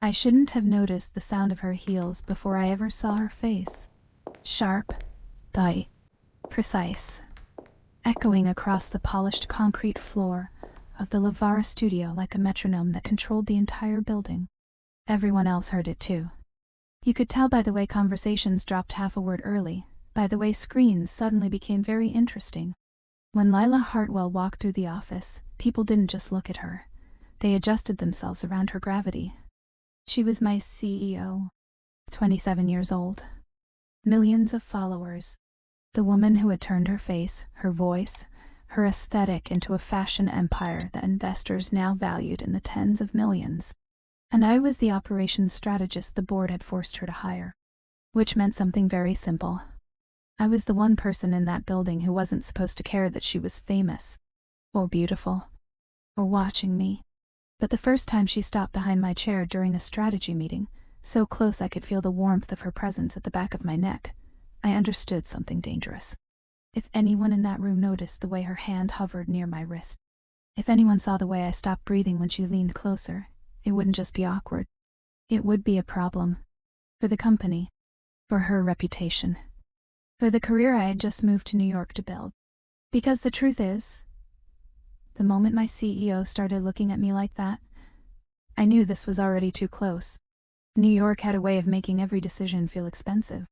I shouldn't have noticed the sound of her heels before I ever saw her face. Sharp, tight, precise, echoing across the polished concrete floor of the Lavara studio like a metronome that controlled the entire building. Everyone else heard it too. You could tell by the way conversations dropped half a word early, by the way screens suddenly became very interesting. When Lila Hartwell walked through the office, people didn't just look at her. They adjusted themselves around her gravity. She was my CEO, 27 years old. Millions of followers. The woman who had turned her face, her voice, her aesthetic into a fashion empire that investors now valued in the tens of millions. And I was the operations strategist the board had forced her to hire. Which meant something very simple. I was the one person in that building who wasn't supposed to care that she was famous, or beautiful, or watching me. But the first time she stopped behind my chair during a strategy meeting, so close I could feel the warmth of her presence at the back of my neck, I understood something dangerous. If anyone in that room noticed the way her hand hovered near my wrist, if anyone saw the way I stopped breathing when she leaned closer, it wouldn't just be awkward. It would be a problem. For the company. For her reputation. For the career I had just moved to New York to build. Because the truth is, the moment my CEO started looking at me like that, I knew this was already too close. New York had a way of making every decision feel expensive.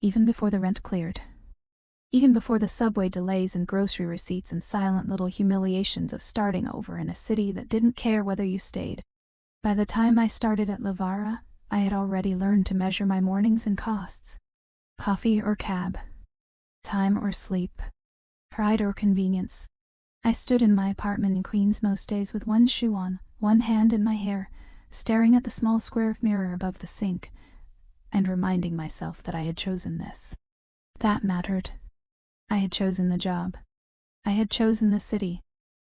Even before the rent cleared. Even before the subway delays and grocery receipts and silent little humiliations of starting over in a city that didn't care whether you stayed. By the time I started at Lavara, I had already learned to measure my mornings and costs. Coffee or cab. Time or sleep. Pride or convenience. I stood in my apartment in Queens most days with one shoe on, one hand in my hair, staring at the small square of mirror above the sink, and reminding myself that I had chosen this. That mattered. I had chosen the job. I had chosen the city.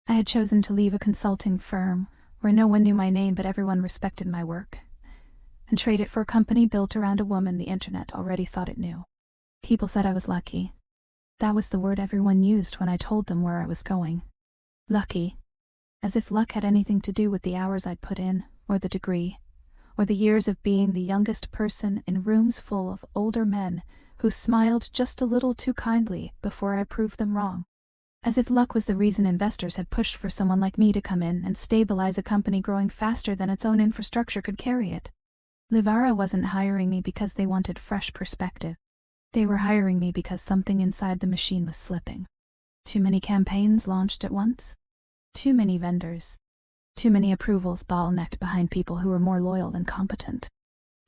I had chosen to leave a consulting firm where no one knew my name but everyone respected my work, and trade it for a company built around a woman the internet already thought it knew. People said I was lucky. That was the word everyone used when I told them where I was going. Lucky. As if luck had anything to do with the hours I'd put in, or the degree, or the years of being the youngest person in rooms full of older men who smiled just a little too kindly before I proved them wrong. As if luck was the reason investors had pushed for someone like me to come in and stabilize a company growing faster than its own infrastructure could carry it. Lavara wasn't hiring me because they wanted fresh perspective. They were hiring me because something inside the machine was slipping. Too many campaigns launched at once. Too many vendors. Too many approvals bottlenecked behind people who were more loyal than competent.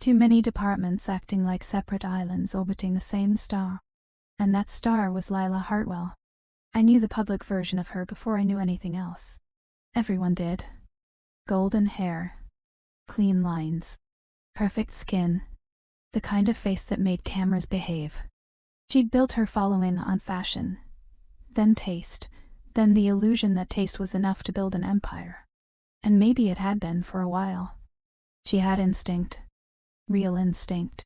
Too many departments acting like separate islands orbiting the same star. And that star was Lila Hartwell. I knew the public version of her before I knew anything else. Everyone did. Golden hair. Clean lines. Perfect skin. The kind of face that made cameras behave. She'd built her following on fashion. Then taste. Then the illusion that taste was enough to build an empire. And maybe it had been for a while. She had instinct. Real instinct.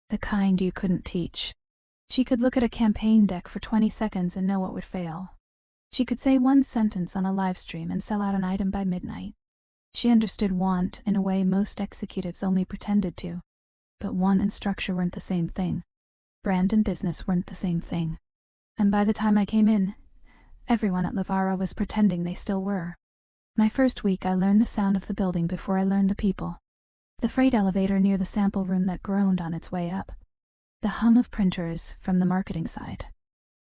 The kind you couldn't teach. She could look at a campaign deck for 20 seconds and know what would fail. She could say one sentence on a live stream and sell out an item by midnight. She understood want in a way most executives only pretended to. But want and structure weren't the same thing. Brand and business weren't the same thing. And by the time I came in, everyone at Lavara was pretending they still were. My first week I learned the sound of the building before I learned the people. The freight elevator near the sample room that groaned on its way up. The hum of printers from the marketing side.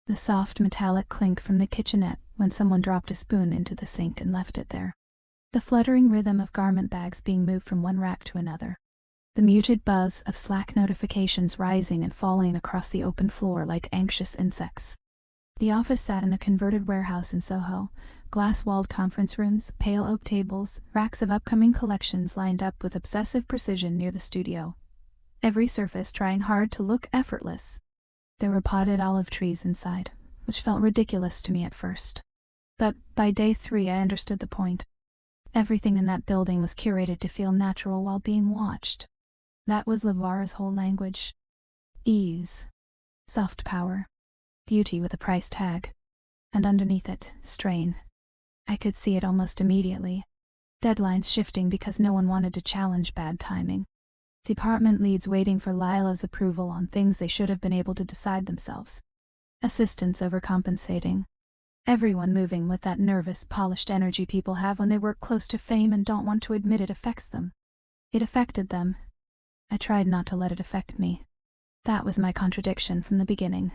The soft metallic clink from the kitchenette when someone dropped a spoon into the sink and left it there. The fluttering rhythm of garment bags being moved from one rack to another. The muted buzz of Slack notifications rising and falling across the open floor like anxious insects. The office sat in a converted warehouse in Soho, glass-walled conference rooms, pale oak tables, racks of upcoming collections lined up with obsessive precision near the studio. Every surface trying hard to look effortless. There were potted olive trees inside, which felt ridiculous to me at first. But by day 3 I understood the point. Everything in that building was curated to feel natural while being watched. That was Lavara's whole language. Ease. Soft power. Beauty with a price tag. And underneath it, strain. I could see it almost immediately. Deadlines shifting because no one wanted to challenge bad timing. Department leads waiting for Lila's approval on things they should have been able to decide themselves. Assistants overcompensating. Everyone moving with that nervous, polished energy people have when they work close to fame and don't want to admit it affects them. It affected them. I tried not to let it affect me. That was my contradiction from the beginning.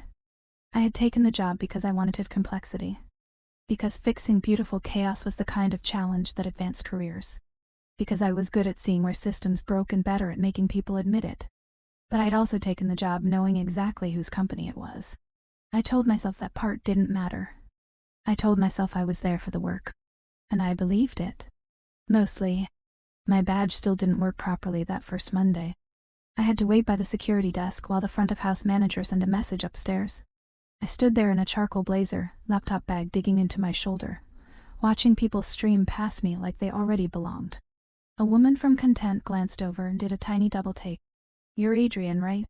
I had taken the job because I wanted complexity. Because fixing beautiful chaos was the kind of challenge that advanced careers. Because I was good at seeing where systems broke and better at making people admit it. But I'd also taken the job knowing exactly whose company it was. I told myself that part didn't matter. I told myself I was there for the work. And I believed it. Mostly. My badge still didn't work properly that first Monday. I had to wait by the security desk while the front-of-house manager sent a message upstairs. I stood there in a charcoal blazer, laptop bag digging into my shoulder, watching people stream past me like they already belonged. A woman from Content glanced over and did a tiny double take. "You're Adrian, right?"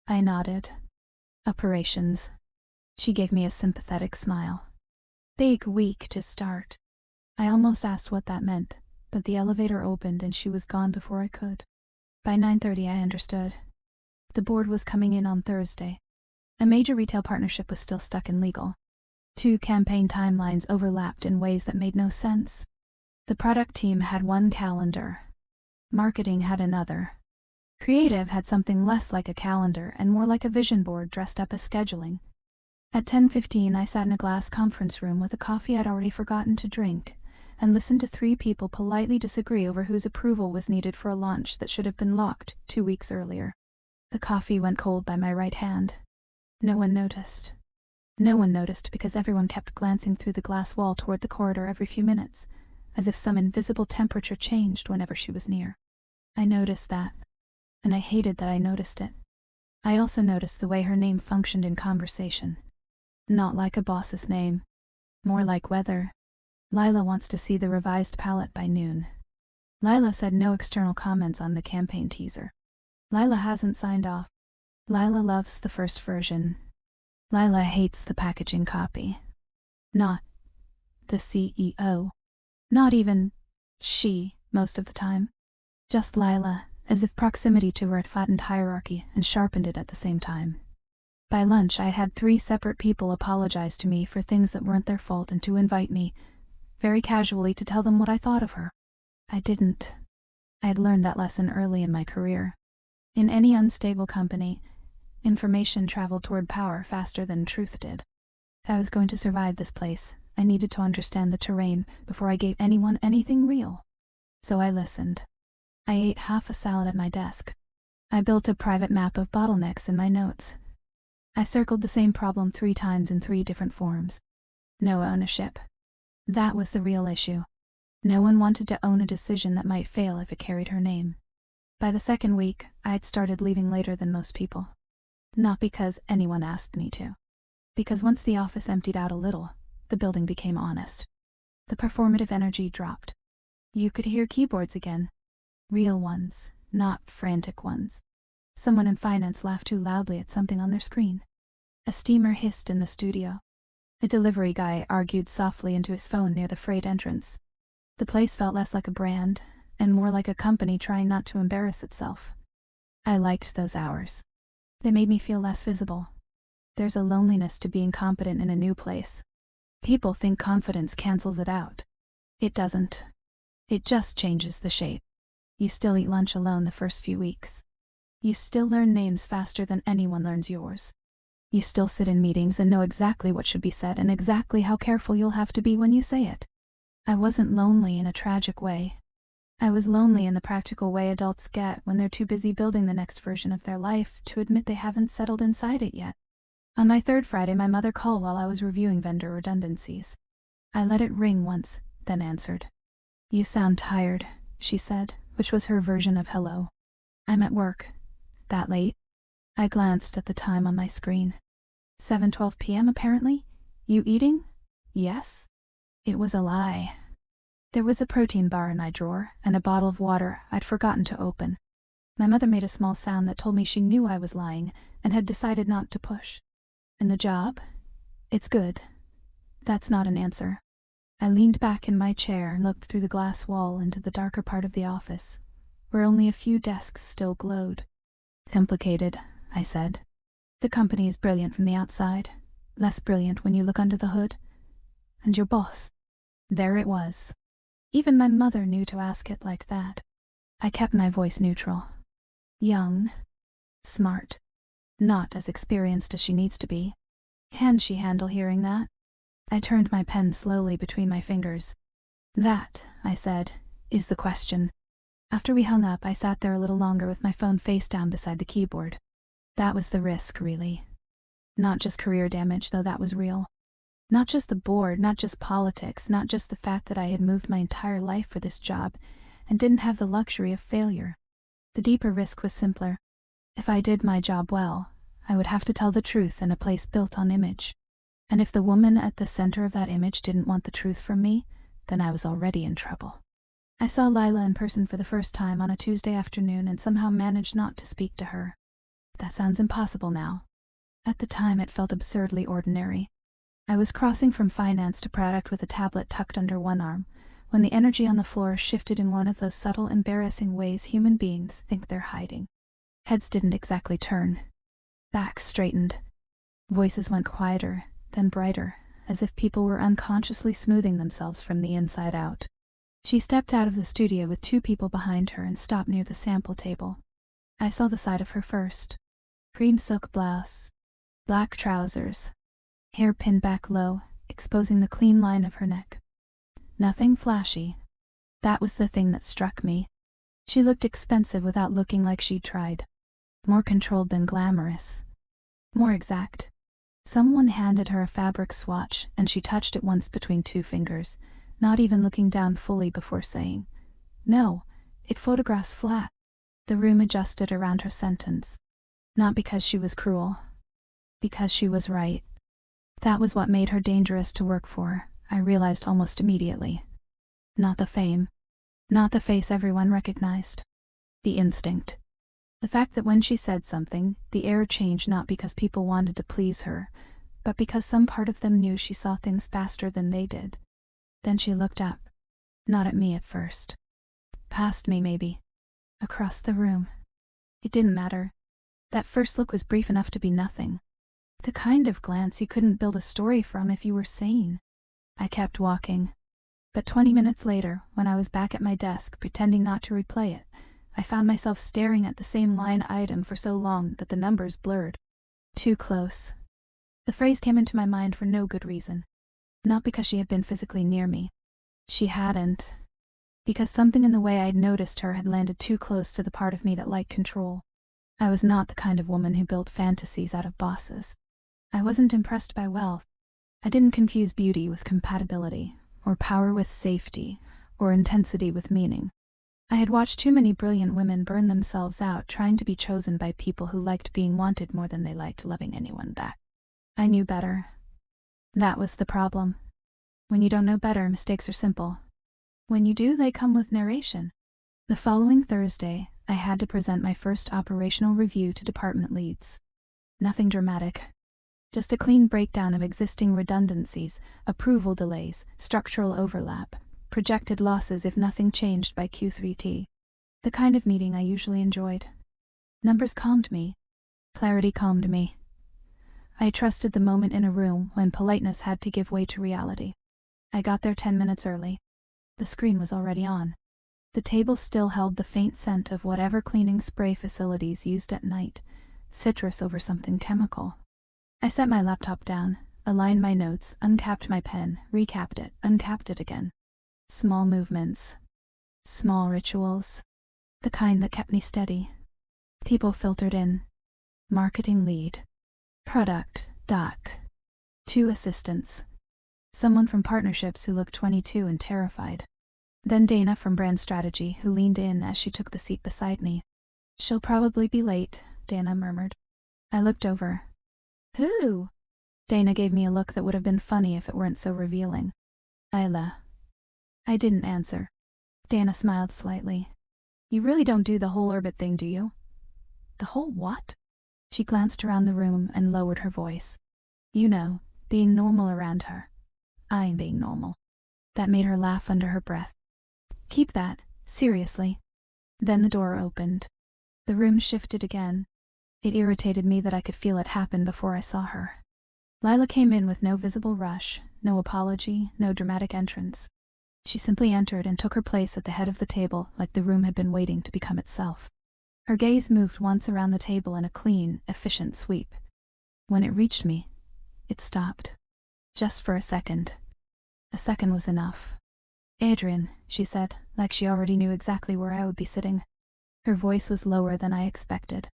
I nodded. "Operations." She gave me a sympathetic smile. "Big week to start." I almost asked what that meant, but the elevator opened and she was gone before I could. By 9:30 I understood. The board was coming in on Thursday. A major retail partnership was still stuck in legal. 2 campaign timelines overlapped in ways that made no sense. The product team had one calendar. Marketing had another. Creative had something less like a calendar and more like a vision board dressed up as scheduling. At 10:15 I sat in a glass conference room with a coffee I'd already forgotten to drink, and listened to 3 people politely disagree over whose approval was needed for a launch that should have been locked 2 weeks earlier. The coffee went cold by my right hand. No one noticed. No one noticed because everyone kept glancing through the glass wall toward the corridor every few minutes, as if some invisible temperature changed whenever she was near. I noticed that, and I hated that I noticed it. I also noticed the way her name functioned in conversation. Not like a boss's name. More like weather. Lila wants to see the revised palette by noon. Lila said no external comments on the campaign teaser. Lila hasn't signed off. Lila loves the first version. Lila hates the packaging copy. Not the CEO. Not even she, most of the time. Just Lila, as if proximity to her had flattened hierarchy and sharpened it at the same time. By lunch I had 3 separate people apologize to me for things that weren't their fault and to invite me, very casually, to tell them what I thought of her. I didn't. I had learned that lesson early in my career. In any unstable company, information traveled toward power faster than truth did. If I was going to survive this place, I needed to understand the terrain before I gave anyone anything real. So I listened. I ate half a salad at my desk. I built a private map of bottlenecks in my notes. I circled the same problem 3 times in 3 different forms. No ownership. That was the real issue. No one wanted to own a decision that might fail if it carried her name. By the second week, I had started leaving later than most people. Not because anyone asked me to. Because once the office emptied out a little, the building became honest. The performative energy dropped. You could hear keyboards again. Real ones, not frantic ones. Someone in finance laughed too loudly at something on their screen. A steamer hissed in the studio. A delivery guy argued softly into his phone near the freight entrance. The place felt less like a brand, and more like a company trying not to embarrass itself. I liked those hours. They made me feel less visible. There's a loneliness to being competent in a new place. People think confidence cancels it out. It doesn't. It just changes the shape. You still eat lunch alone the first few weeks. You still learn names faster than anyone learns yours. You still sit in meetings and know exactly what should be said and exactly how careful you'll have to be when you say it. I wasn't lonely in a tragic way. I was lonely in the practical way adults get when they're too busy building the next version of their life to admit they haven't settled inside it yet. On my 3rd Friday, my mother called while I was reviewing vendor redundancies. I let it ring once, then answered. "You sound tired," she said, which was her version of hello. "I'm at work." "That late?" I glanced at the time on my screen. 7:12 p.m. apparently. "You eating?" "Yes." It was a lie. There was a protein bar in my drawer, and a bottle of water I'd forgotten to open. My mother made a small sound that told me she knew I was lying, and had decided not to push. "And the job? It's good." That's not an answer. I leaned back in my chair and looked through the glass wall into the darker part of the office, where only a few desks still glowed. Complicated, I said. The company is brilliant from the outside, less brilliant when you look under the hood. And your boss? There it was. Even my mother knew to ask it like that. I kept my voice neutral. Young. Smart. Not as experienced as she needs to be. Can she handle hearing that? I turned my pen slowly between my fingers. That, I said, is the question. After we hung up, I sat there a little longer with my phone face down beside the keyboard. That was the risk, really. Not just career damage, though that was real. Not just the board, not just politics, not just the fact that I had moved my entire life for this job and didn't have the luxury of failure. The deeper risk was simpler. If I did my job well, I would have to tell the truth in a place built on image. And if the woman at the center of that image didn't want the truth from me, then I was already in trouble. I saw Lila in person for the first time on a Tuesday afternoon and somehow managed not to speak to her. That sounds impossible now. At the time it felt absurdly ordinary. I was crossing from finance to product with a tablet tucked under one arm, when the energy on the floor shifted in one of those subtle, embarrassing ways human beings think they're hiding. Heads didn't exactly turn. Backs straightened. Voices went quieter, then brighter, as if people were unconsciously smoothing themselves from the inside out. She stepped out of the studio with two people behind her and stopped near the sample table. I saw the side of her first. Cream silk blouse, black trousers, hair pinned back low, exposing the clean line of her neck. Nothing flashy. That was the thing that struck me. She looked expensive without looking like she'd tried. More controlled than glamorous. More exact. Someone handed her a fabric swatch, and she touched it once between two fingers, not even looking down fully before saying, "No, it photographs flat." The room adjusted around her sentence. Not because she was cruel. Because she was right. That was what made her dangerous to work for, I realized almost immediately. Not the fame. Not the face everyone recognized. The instinct. The fact that when she said something, the air changed not because people wanted to please her, but because some part of them knew she saw things faster than they did. Then she looked up. Not at me at first. Past me, maybe. Across the room. It didn't matter. That first look was brief enough to be nothing. The kind of glance you couldn't build a story from if you were sane. I kept walking. But 20 minutes later, when I was back at my desk pretending not to replay it, I found myself staring at the same line item for so long that the numbers blurred. Too close. The phrase came into my mind for no good reason. Not because she had been physically near me. She hadn't. Because something in the way I'd noticed her had landed too close to the part of me that liked control. I was not the kind of woman who built fantasies out of bosses. I wasn't impressed by wealth. I didn't confuse beauty with compatibility, or power with safety, or intensity with meaning. I had watched too many brilliant women burn themselves out trying to be chosen by people who liked being wanted more than they liked loving anyone back. I knew better. That was the problem. When you don't know better, mistakes are simple. When you do, they come with narration. The following Thursday, I had to present my first operational review to department leads. Nothing dramatic. Just a clean breakdown of existing redundancies, approval delays, structural overlap, projected losses if nothing changed by Q3T. The kind of meeting I usually enjoyed. Numbers calmed me. Clarity calmed me. I trusted the moment in a room when politeness had to give way to reality. I got there 10 minutes early. The screen was already on. The table still held the faint scent of whatever cleaning spray facilities used at night, citrus over something chemical. I set my laptop down, aligned my notes, uncapped my pen, recapped it, uncapped it again. Small movements. Small rituals. The kind that kept me steady. People filtered in. Marketing lead. Product, doc. 2 assistants. Someone from partnerships who looked 22 and terrified. Then Dana from brand strategy, who leaned in as she took the seat beside me. "She'll probably be late," Dana murmured. I looked over. "Who?" Dana gave me a look that would have been funny if it weren't so revealing. "Lila." I didn't answer. Dana smiled slightly. "You really don't do the whole orbit thing, do you?" "The whole what?" She glanced around the room and lowered her voice. "You know, being normal around her. I'm being normal." That made her laugh under her breath. Keep that, seriously. Then the door opened. The room shifted again. It irritated me that I could feel it happen before I saw her. Lila came in with no visible rush, no apology, no dramatic entrance. She simply entered and took her place at the head of the table like the room had been waiting to become itself. Her gaze moved once around the table in a clean, efficient sweep. When it reached me, it stopped. Just for a second. A second was enough. "Adrian," she said, like she already knew exactly where I would be sitting. Her voice was lower than I expected.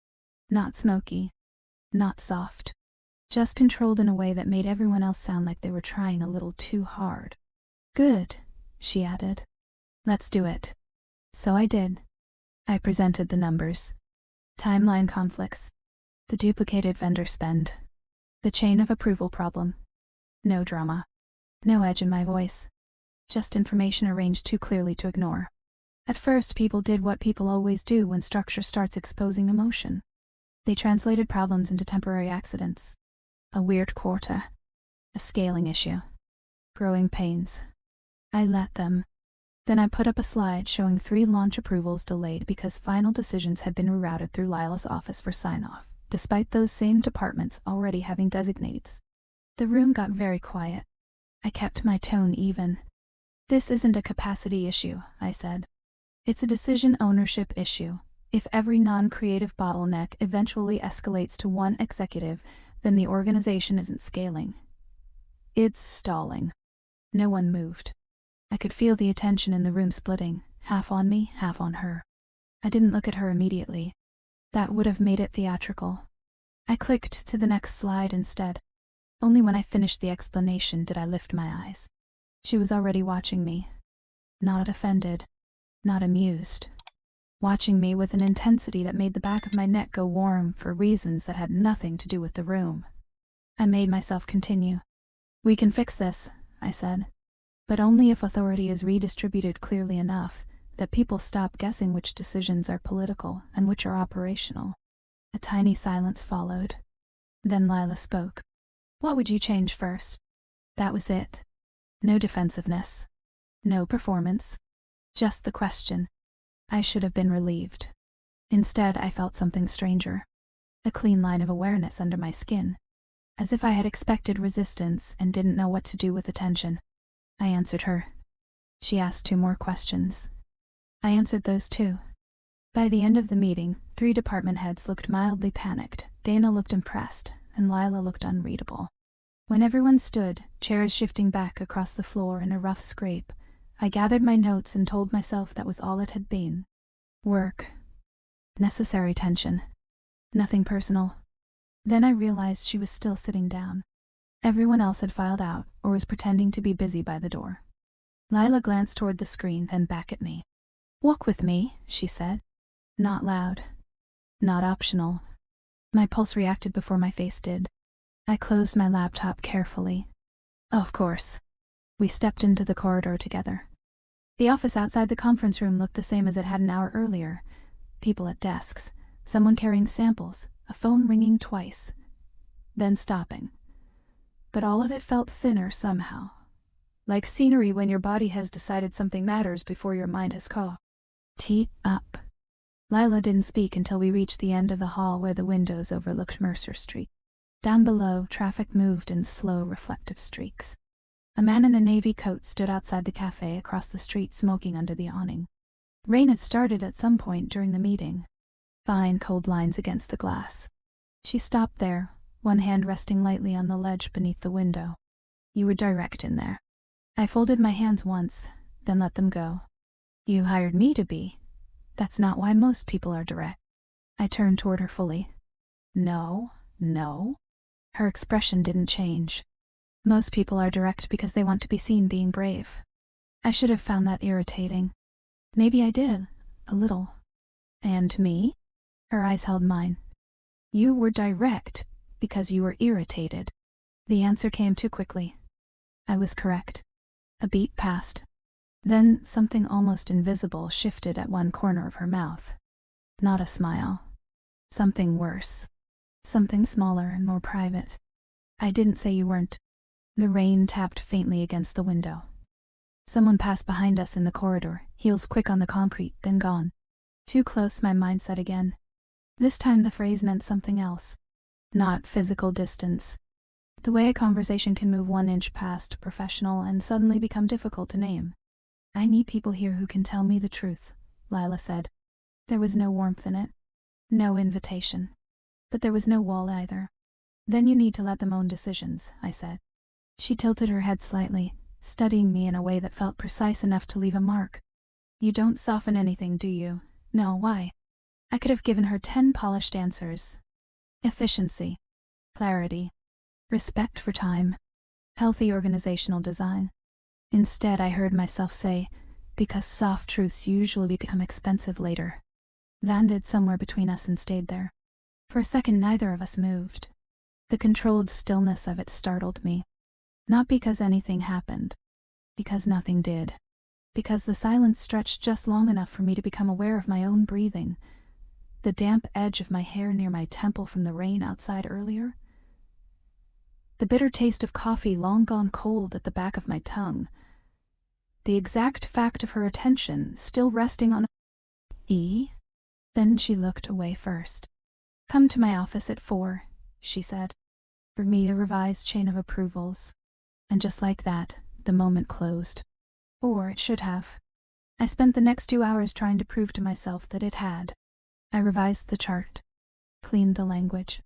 Not smoky. Not soft. Just controlled in a way that made everyone else sound like they were trying a little too hard. "Good," she added. "Let's do it." So I did. I presented the numbers. Timeline conflicts. The duplicated vendor spend. The chain of approval problem. No drama. No edge in my voice. Just information arranged too clearly to ignore. At first, people did what people always do when structure starts exposing emotion. They translated problems into temporary accidents. A weird quota. A scaling issue. Growing pains. I let them. Then I put up a slide showing 3 launch approvals delayed because final decisions had been rerouted through Lila's office for sign-off, despite those same departments already having designates. The room got very quiet. I kept my tone even. "This isn't a capacity issue," I said. "It's a decision ownership issue. If every non-creative bottleneck eventually escalates to one executive, then the organization isn't scaling. It's stalling." No one moved. I could feel the attention in the room splitting, half on me, half on her. I didn't look at her immediately. That would have made it theatrical. I clicked to the next slide instead. Only when I finished the explanation did I lift my eyes. She was already watching me. Not offended. Not amused. Watching me with an intensity that made the back of my neck go warm for reasons that had nothing to do with the room. I made myself continue. "We can fix this," I said. "But only if authority is redistributed clearly enough that people stop guessing which decisions are political and which are operational." A tiny silence followed. Then Lila spoke. "What would you change first?" That was it. No defensiveness. No performance. Just the question. I should have been relieved. Instead, I felt something stranger. A clean line of awareness under my skin. As if I had expected resistance and didn't know what to do with attention. I answered her. She asked 2 more questions. I answered those too. By the end of the meeting, 3 department heads looked mildly panicked, Dana looked impressed, and Lila looked unreadable. When everyone stood, chairs shifting back across the floor in a rough scrape, I gathered my notes and told myself that was all it had been. Work. Necessary tension. Nothing personal. Then I realized she was still sitting down. Everyone else had filed out, or was pretending to be busy by the door. Lila glanced toward the screen, then back at me. "Walk with me," she said. Not loud. Not optional. My pulse reacted before my face did. I closed my laptop carefully. Of course. We stepped into the corridor together. The office outside the conference room looked the same as it had an hour earlier. People at desks, someone carrying samples, a phone ringing twice, then stopping. But all of it felt thinner somehow. Like scenery when your body has decided something matters before your mind has caught. Tee up. Lila didn't speak until we reached the end of the hall where the windows overlooked Mercer Street. Down below, traffic moved in slow, reflective streaks. A man in a navy coat stood outside the cafe across the street smoking under the awning. Rain had started at some point during the meeting. Fine, cold lines against the glass. She stopped there, one hand resting lightly on the ledge beneath the window. "You were direct in there." I folded my hands once, then let them go. "You hired me to be. That's not why most people are direct." I turned toward her fully. No. Her expression didn't change. Most people are direct because they want to be seen being brave. I should have found that irritating. Maybe I did, a little. "And me?" Her eyes held mine. "You were direct because you were irritated." The answer came too quickly. I was correct. A beat passed. Then something almost invisible shifted at one corner of her mouth. Not a smile. Something worse. Something smaller and more private. "I didn't say you weren't." The rain tapped faintly against the window. Someone passed behind us in the corridor, heels quick on the concrete, then gone. Too close, my mind said again. This time the phrase meant something else. Not physical distance. The way a conversation can move 1 inch past professional and suddenly become difficult to name. I need people here who can tell me the truth, Lila said. There was no warmth in it. No invitation. But there was no wall either. Then you need to let them own decisions, I said. She tilted her head slightly, studying me in a way that felt precise enough to leave a mark. You don't soften anything, do you? No, why? I could have given her 10 polished answers. Efficiency. Clarity. Respect for time. Healthy organizational design. Instead, I heard myself say, because soft truths usually become expensive later. Landed somewhere between us and stayed there. For a second, neither of us moved. The controlled stillness of it startled me. Not because anything happened. Because nothing did. Because the silence stretched just long enough for me to become aware of my own breathing. The damp edge of my hair near my temple from the rain outside earlier. The bitter taste of coffee long gone cold at the back of my tongue. The exact fact of her attention still resting on E. Then she looked away first. Come to my office at 4, she said. For me, a revised chain of approvals. And just like that, the moment closed. Or it should have. I spent the next 2 hours trying to prove to myself that it had. I revised the chart. Cleaned the language.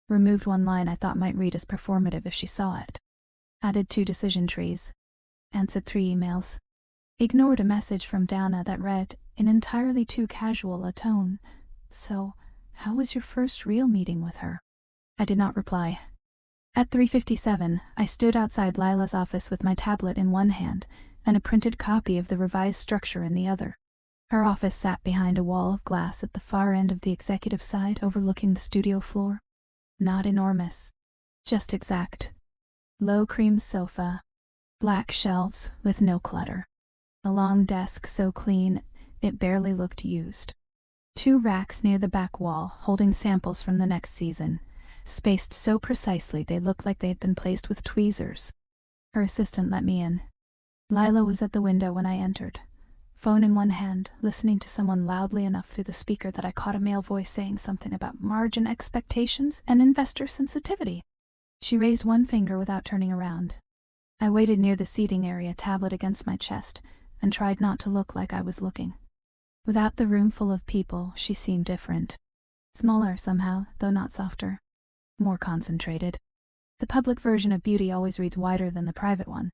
Removed one line I thought might read as performative if she saw it. Added 2 decision trees. Answered 3 emails. Ignored a message from Dana that read, in entirely too casual a tone, "So, how was your first real meeting with her?" I did not reply. At 3:57, I stood outside Lila's office with my tablet in one hand and a printed copy of the revised structure in the other. Her office sat behind a wall of glass at the far end of the executive side overlooking the studio floor. Not enormous. Just exact. Low cream sofa. Black shelves with no clutter. A long desk so clean it barely looked used. 2 racks near the back wall holding samples from the next season, spaced so precisely they looked like they had been placed with tweezers. Her assistant let me in. Lila was at the window when I entered, phone in one hand, listening to someone loudly enough through the speaker that I caught a male voice saying something about margin expectations and investor sensitivity. She raised one finger without turning around. I waited near the seating area, tablet against my chest, and tried not to look like I was looking. Without the room full of people, she seemed different. Smaller somehow, though not softer. More concentrated. The public version of beauty always reads wider than the private one.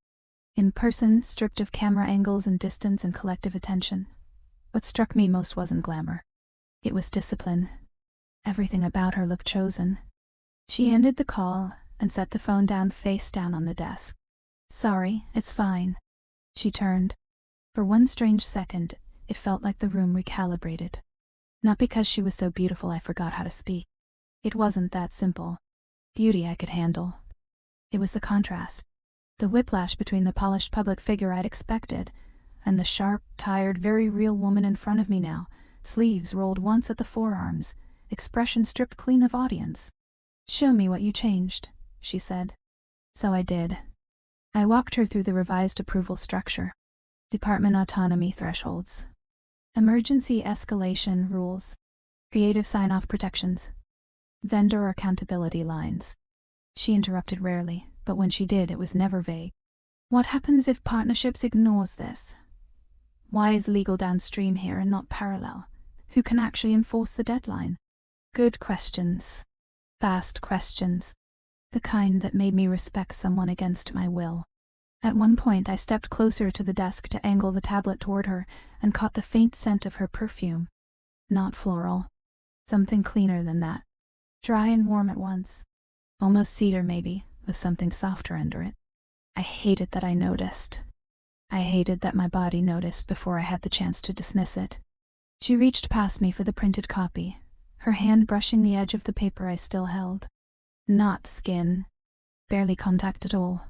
In person, stripped of camera angles and distance and collective attention. What struck me most wasn't glamour. It was discipline. Everything about her looked chosen. She ended the call and set the phone down face down on the desk. Sorry, it's fine. She turned. For one strange second, it felt like the room recalibrated. Not because she was so beautiful I forgot how to speak. It wasn't that simple. Beauty I could handle. It was the contrast. The whiplash between the polished public figure I'd expected and the sharp, tired, very real woman in front of me now, sleeves rolled once at the forearms, expression stripped clean of audience. Show me what you changed, she said. So I did. I walked her through the revised approval structure. Department autonomy thresholds. Emergency escalation rules. Creative sign-off protections. Vendor accountability lines. She interrupted rarely, but when she did, it was never vague. What happens if partnerships ignores this? Why is legal downstream here and not parallel? Who can actually enforce the deadline? Good questions. Fast questions. The kind that made me respect someone against my will. At one point, I stepped closer to the desk to angle the tablet toward her and caught the faint scent of her perfume. Not floral. Something cleaner than that. Dry and warm at once. Almost cedar, maybe, with something softer under it. I hated that I noticed. I hated that my body noticed before I had the chance to dismiss it. She reached past me for the printed copy, her hand brushing the edge of the paper I still held. Not skin. Barely contact at all.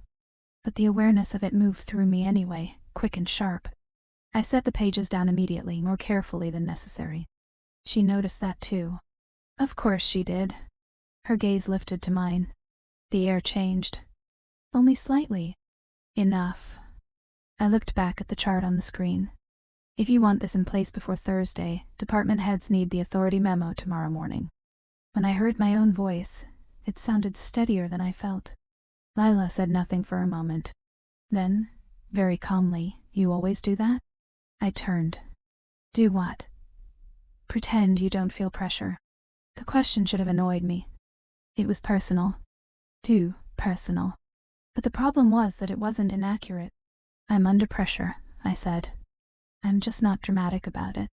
But the awareness of it moved through me anyway, quick and sharp. I set the pages down immediately, more carefully than necessary. She noticed that too. Of course she did. Her gaze lifted to mine. The air changed. Only slightly. Enough. I looked back at the chart on the screen. If you want this in place before Thursday, department heads need the authority memo tomorrow morning. When I heard my own voice, it sounded steadier than I felt. Lila said nothing for a moment. Then, very calmly, "You always do that?" I turned. "Do what?" "Pretend you don't feel pressure." The question should have annoyed me. It was personal. Too personal. But the problem was that it wasn't inaccurate. "I'm under pressure," I said. "I'm just not dramatic about it."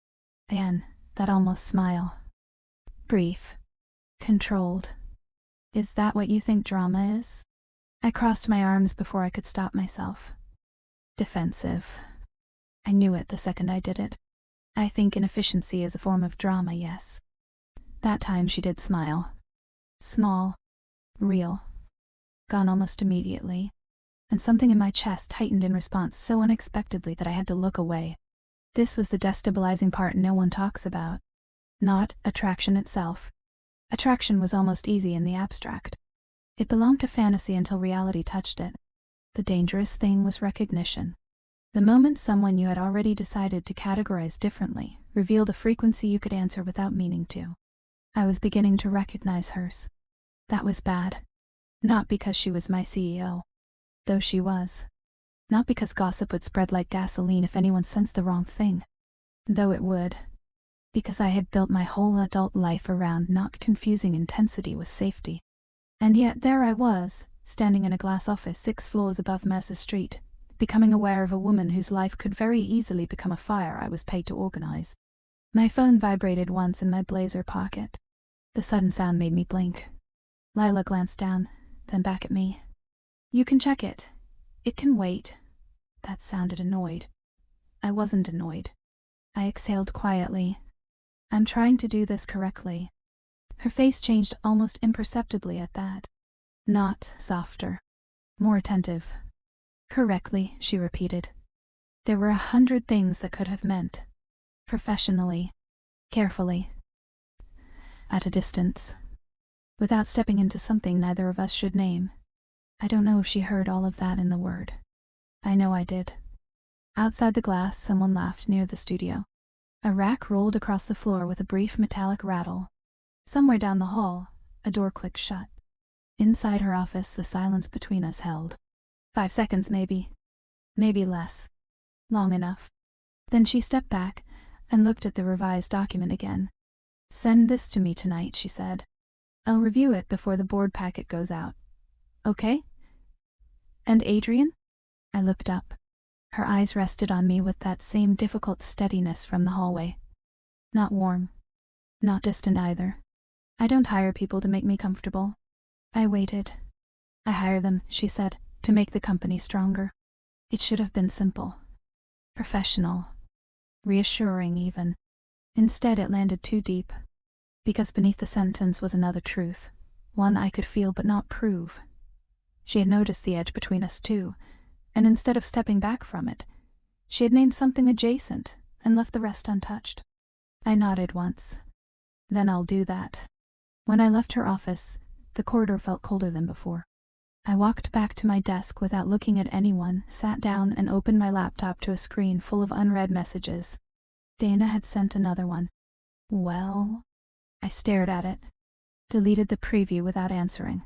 Again, that almost smile. Brief. Controlled. "Is that what you think drama is?" I crossed my arms before I could stop myself. Defensive. I knew it the second I did it. "I think inefficiency is a form of drama, yes." That time she did smile. Small. Real. Gone almost immediately. And something in my chest tightened in response so unexpectedly that I had to look away. This was the destabilizing part no one talks about. Not attraction itself. Attraction was almost easy in the abstract. It belonged to fantasy until reality touched it. The dangerous thing was recognition. The moment someone you had already decided to categorize differently revealed a frequency you could answer without meaning to. I was beginning to recognize hers. That was bad. Not because she was my CEO. Though she was. Not because gossip would spread like gasoline if anyone sensed the wrong thing. Though it would. Because I had built my whole adult life around not confusing intensity with safety. And yet there I was, standing in a glass office 6 floors above Mercer Street, becoming aware of a woman whose life could very easily become a fire I was paid to organize. My phone vibrated once in my blazer pocket. The sudden sound made me blink. Lila glanced down, then back at me. "You can check it. It can wait." That sounded annoyed. I wasn't annoyed. I exhaled quietly. "I'm trying to do this correctly." Her face changed almost imperceptibly at that. Not softer. More attentive. "Correctly," she repeated. There were 100 things that could have meant. Professionally. Carefully. At a distance. Without stepping into something neither of us should name. I don't know if she heard all of that in the word. I know I did. Outside the glass, someone laughed near the studio. A rack rolled across the floor with a brief metallic rattle. Somewhere down the hall, a door clicked shut. Inside her office, the silence between us held. 5 seconds maybe. Maybe less. Long enough. Then she stepped back and looked at the revised document again. "Send this to me tonight," she said. "I'll review it before the board packet goes out. Okay? And Adrian?" I looked up. Her eyes rested on me with that same difficult steadiness from the hallway. Not warm. Not distant either. "I don't hire people to make me comfortable." I waited. "I hire them," she said, "to make the company stronger." It should have been simple. Professional. Reassuring even. Instead it landed too deep. Because beneath the sentence was another truth. One I could feel but not prove. She had noticed the edge between us too, and instead of stepping back from it, she had named something adjacent and left the rest untouched. I nodded once. "Then I'll do that." When I left her office, the corridor felt colder than before. I walked back to my desk without looking at anyone, sat down and opened my laptop to a screen full of unread messages. Dana had sent another one. Well? I stared at it. Deleted the preview without answering.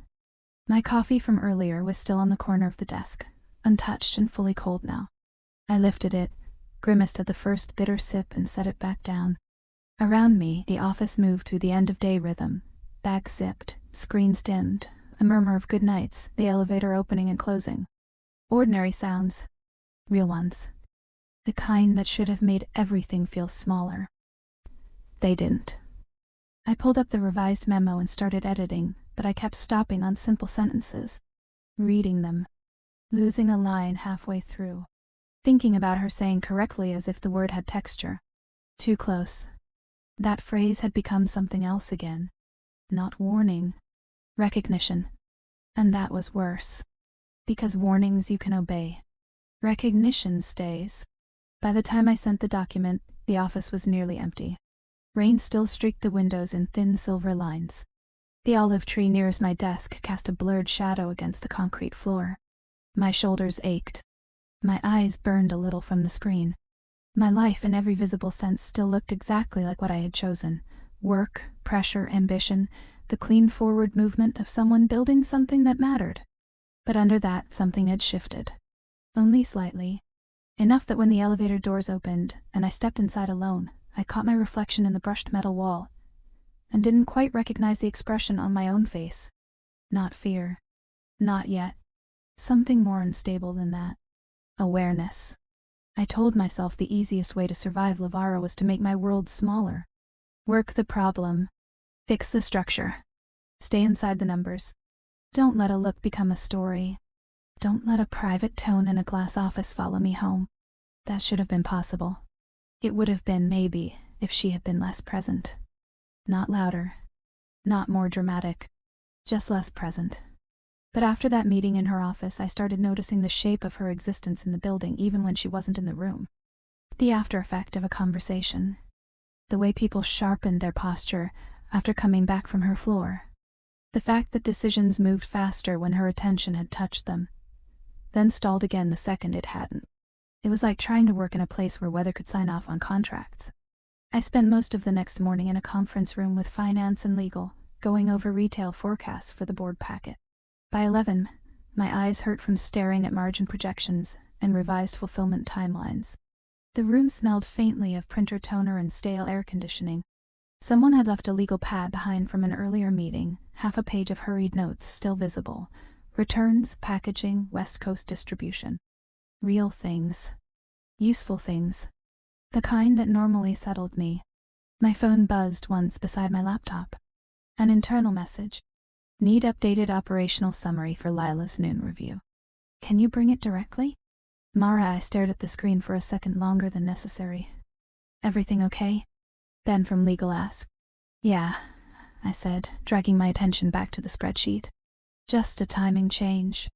My coffee from earlier was still on the corner of the desk, untouched and fully cold now. I lifted it, grimaced at the first bitter sip and set it back down. Around me, the office moved through the end-of-day rhythm. Bags zipped, screens dimmed, a murmur of good nights, the elevator opening and closing. Ordinary sounds. Real ones. The kind that should have made everything feel smaller. They didn't. I pulled up the revised memo and started editing, but I kept stopping on simple sentences. Reading them. Losing a line halfway through. Thinking about her saying correctly as if the word had texture. Too close. That phrase had become something else again. Not warning. Recognition. And that was worse. Because warnings you can obey. Recognition stays. By the time I sent the document, the office was nearly empty. Rain still streaked the windows in thin silver lines. The olive tree nearest my desk cast a blurred shadow against the concrete floor. My shoulders ached. My eyes burned a little from the screen. My life in every visible sense still looked exactly like what I had chosen. Work, pressure, ambition, the clean forward movement of someone building something that mattered. But under that, something had shifted. Only slightly. Enough that when the elevator doors opened, and I stepped inside alone, I caught my reflection in the brushed metal wall, and didn't quite recognize the expression on my own face. Not fear. Not yet. Something more unstable than that. Awareness. I told myself the easiest way to survive Lavara was to make my world smaller. Work the problem. Fix the structure. Stay inside the numbers. Don't let a look become a story. Don't let a private tone in a glass office follow me home. That should have been possible. It would have been, maybe, if she had been less present. Not louder. Not more dramatic. Just less present. But after that meeting in her office, I started noticing the shape of her existence in the building even when she wasn't in the room. The after effect of a conversation. The way people sharpened their posture after coming back from her floor. The fact that decisions moved faster when her attention had touched them, then stalled again the second it hadn't. It was like trying to work in a place where weather could sign off on contracts. I spent most of the next morning in a conference room with finance and legal, going over retail forecasts for the board packet. By 11, my eyes hurt from staring at margin projections and revised fulfillment timelines. The room smelled faintly of printer toner and stale air conditioning. Someone had left a legal pad behind from an earlier meeting, half a page of hurried notes still visible. Returns, packaging, West Coast distribution. Real things. Useful things. The kind that normally settled me. My phone buzzed once beside my laptop. An internal message. Need updated operational summary for Lila's noon review. Can you bring it directly? Mara, I stared at the screen for a second longer than necessary. Everything okay? Ben from legal asked. Yeah, I said, dragging my attention back to the spreadsheet. Just a timing change.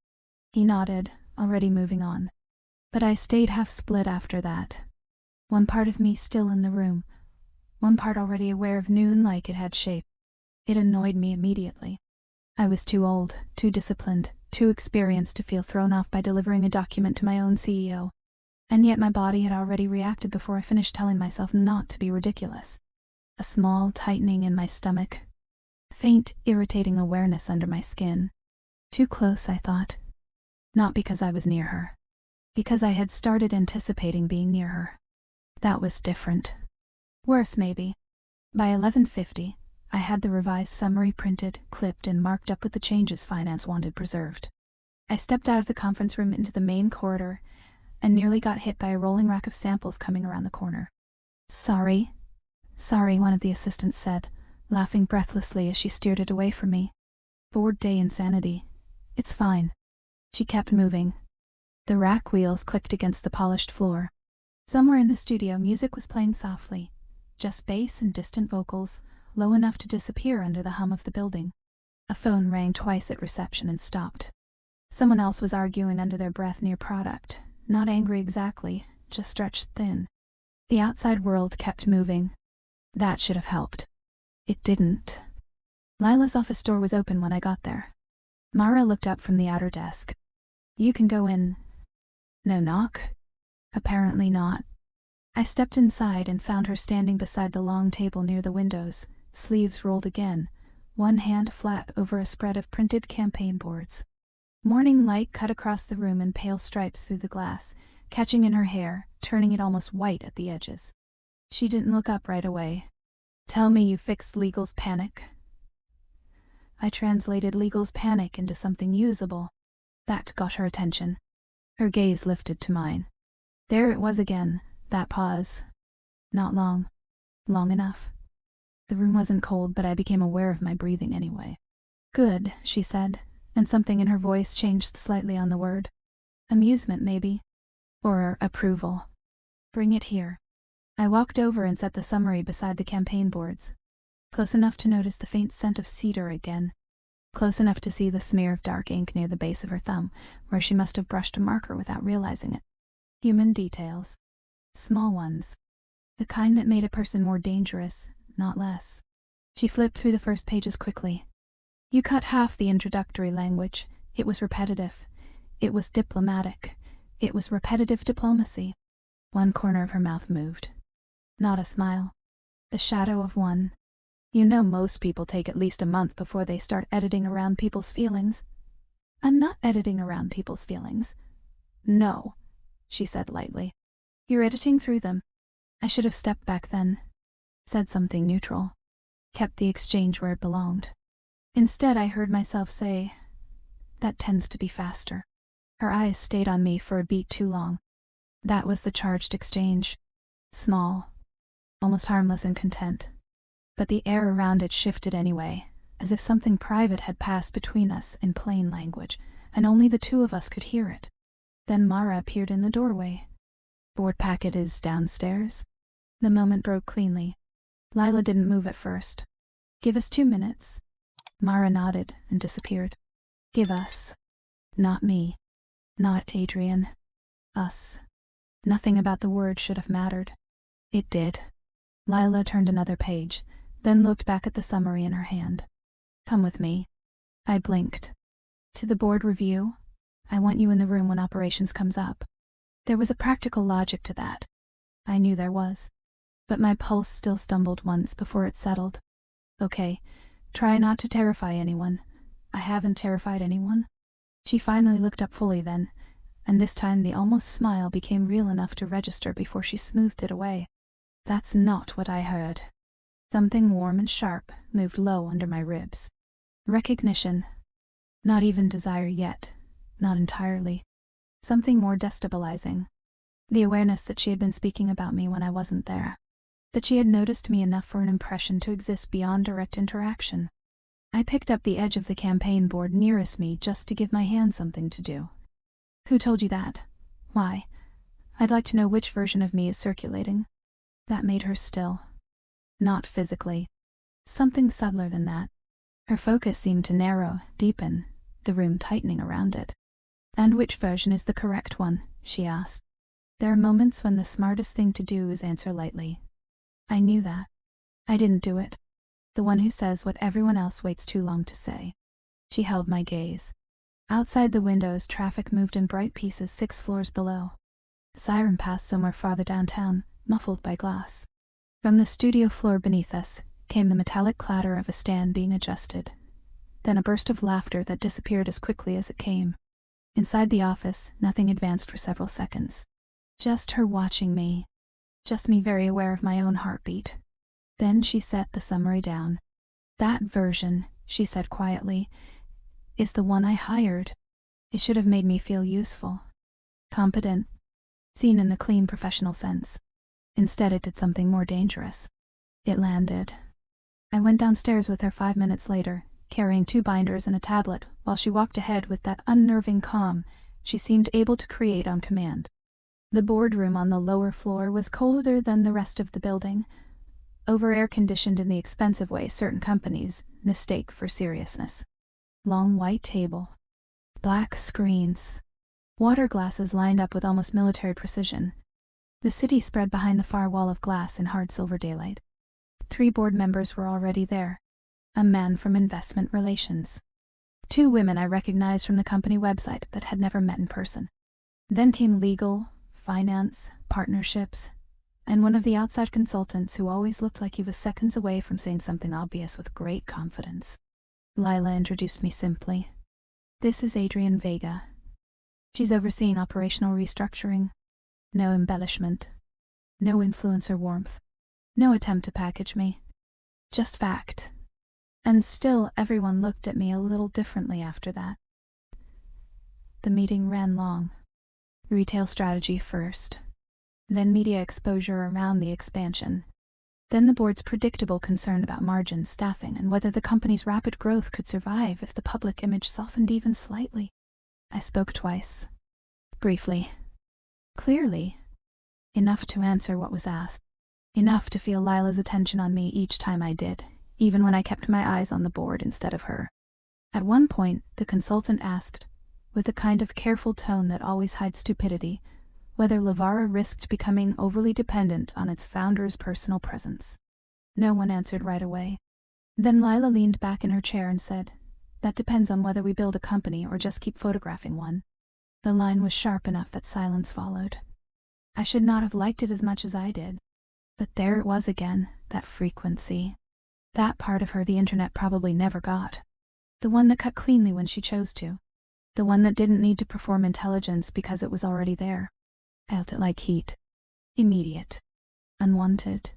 He nodded, already moving on. But I stayed half split after that. One part of me still in the room. One part already aware of noon like it had shape. It annoyed me immediately. I was too old, too disciplined, too experienced to feel thrown off by delivering a document to my own CEO. And yet my body had already reacted before I finished telling myself not to be ridiculous. A small tightening in my stomach. Faint, irritating awareness under my skin. Too close, I thought. Not because I was near her. Because I had started anticipating being near her. That was different. Worse, maybe. By 11:50, I had the revised summary printed, clipped, and marked up with the changes finance wanted preserved. I stepped out of the conference room into the main corridor and nearly got hit by a rolling rack of samples coming around the corner. Sorry, one of the assistants said, laughing breathlessly as she steered it away from me. Board day insanity. It's fine. She kept moving. The rack wheels clicked against the polished floor. Somewhere in the studio, music was playing softly, just bass and distant vocals, low enough to disappear under the hum of the building. A phone rang twice at reception and stopped. Someone else was arguing under their breath near product, not angry exactly, just stretched thin. The outside world kept moving. That should have helped. It didn't. Lila's office door was open when I got there. Mara looked up from the outer desk. You can go in. No knock? Apparently not. I stepped inside and found her standing beside the long table near the windows, sleeves rolled again, one hand flat over a spread of printed campaign boards. Morning light cut across the room in pale stripes through the glass, catching in her hair, turning it almost white at the edges. She didn't look up right away. Tell me you fixed legal's panic. I translated legal's panic into something usable. That got her attention. Her gaze lifted to mine. There it was again, that pause. Not long. Long enough. The room wasn't cold, but I became aware of my breathing anyway. Good, she said, and something in her voice changed slightly on the word. Amusement, maybe. Or approval. Bring it here. I walked over and set the summary beside the campaign boards. Close enough to notice the faint scent of cedar again. Close enough to see the smear of dark ink near the base of her thumb, where she must have brushed a marker without realizing it. Human details. Small ones. The kind that made a person more dangerous, not less. She flipped through the first pages quickly. You cut half the introductory language. It was repetitive. It was diplomatic. It was repetitive diplomacy. One corner of her mouth moved. Not a smile. The shadow of one. You know, most people take at least a month before they start editing around people's feelings. I'm not editing around people's feelings. No, she said lightly. You're editing through them. I should have stepped back then. Said something neutral. Kept the exchange where it belonged. Instead, I heard myself say, that tends to be faster. Her eyes stayed on me for a beat too long. That was the charged exchange. Small. Almost harmless and content. But the air around it shifted anyway, as if something private had passed between us in plain language, and only the two of us could hear it. Then Mara appeared in the doorway. Board packet is downstairs. The moment broke cleanly. Lila didn't move at first. Give us 2 minutes. Mara nodded and disappeared. Give us. Not me. Not Adrian. Us. Nothing about the word should have mattered. It did. Lila turned another page, then looked back at the summary in her hand. Come with me. I blinked. To the board review? I want you in the room when operations comes up. There was a practical logic to that. I knew there was. But my pulse still stumbled once before it settled. Okay, try not to terrify anyone. I haven't terrified anyone. She finally looked up fully then, and this time the almost smile became real enough to register before she smoothed it away. That's not what I heard. Something warm and sharp moved low under my ribs. Recognition. Not even desire yet. Not entirely. Something more destabilizing. The awareness that she had been speaking about me when I wasn't there. That she had noticed me enough for an impression to exist beyond direct interaction. I picked up the edge of the campaign board nearest me just to give my hand something to do. Who told you that? Why? I'd like to know which version of me is circulating. That made her still. Not physically. Something subtler than that. Her focus seemed to narrow, deepen, the room tightening around it. And which version is the correct one? She asked. There are moments when the smartest thing to do is answer lightly. I knew that. I didn't do it. The one who says what everyone else waits too long to say. She held my gaze. Outside the windows, traffic moved in bright pieces 6 floors below. A siren passed somewhere farther downtown, muffled by glass. From the studio floor beneath us came the metallic clatter of a stand being adjusted. Then a burst of laughter that disappeared as quickly as it came. Inside the office, nothing advanced for several seconds. Just her watching me. Just me very aware of my own heartbeat. Then she set the summary down. That version, she said quietly, is the one I hired. It should have made me feel useful. Competent. Seen in the clean professional sense. Instead it did something more dangerous. It landed. I went downstairs with her 5 minutes later, carrying 2 binders and a tablet, while she walked ahead with that unnerving calm she seemed able to create on command. The boardroom on the lower floor was colder than the rest of the building, over-air-conditioned in the expensive way certain companies mistake for seriousness. Long white table. Black screens. Water glasses lined up with almost military precision. The city spread behind the far wall of glass in hard silver daylight. 3 board members were already there. A man from investment relations. 2 women I recognized from the company website but had never met in person. Then came legal, finance, partnerships, and one of the outside consultants who always looked like he was seconds away from saying something obvious with great confidence. Lila introduced me simply. This is Adrian Vega. She's overseeing operational restructuring. No embellishment. No influencer warmth. No attempt to package me. Just fact. And still everyone looked at me a little differently after that. The meeting ran long. Retail strategy first. Then media exposure around the expansion. Then the board's predictable concern about margins, staffing, and whether the company's rapid growth could survive if the public image softened even slightly. I spoke twice. Briefly. Clearly. Enough to answer what was asked. Enough to feel Lila's attention on me each time I did, even when I kept my eyes on the board instead of her. At one point, the consultant asked, with the kind of careful tone that always hides stupidity, whether Lavara risked becoming overly dependent on its founder's personal presence. No one answered right away. Then Lila leaned back in her chair and said, That depends on whether we build a company or just keep photographing one. The line was sharp enough that silence followed. I should not have liked it as much as I did. But there it was again, that frequency. That part of her the internet probably never got. The one that cut cleanly when she chose to. The one that didn't need to perform intelligence because it was already there. I felt it like heat. Immediate. Unwanted.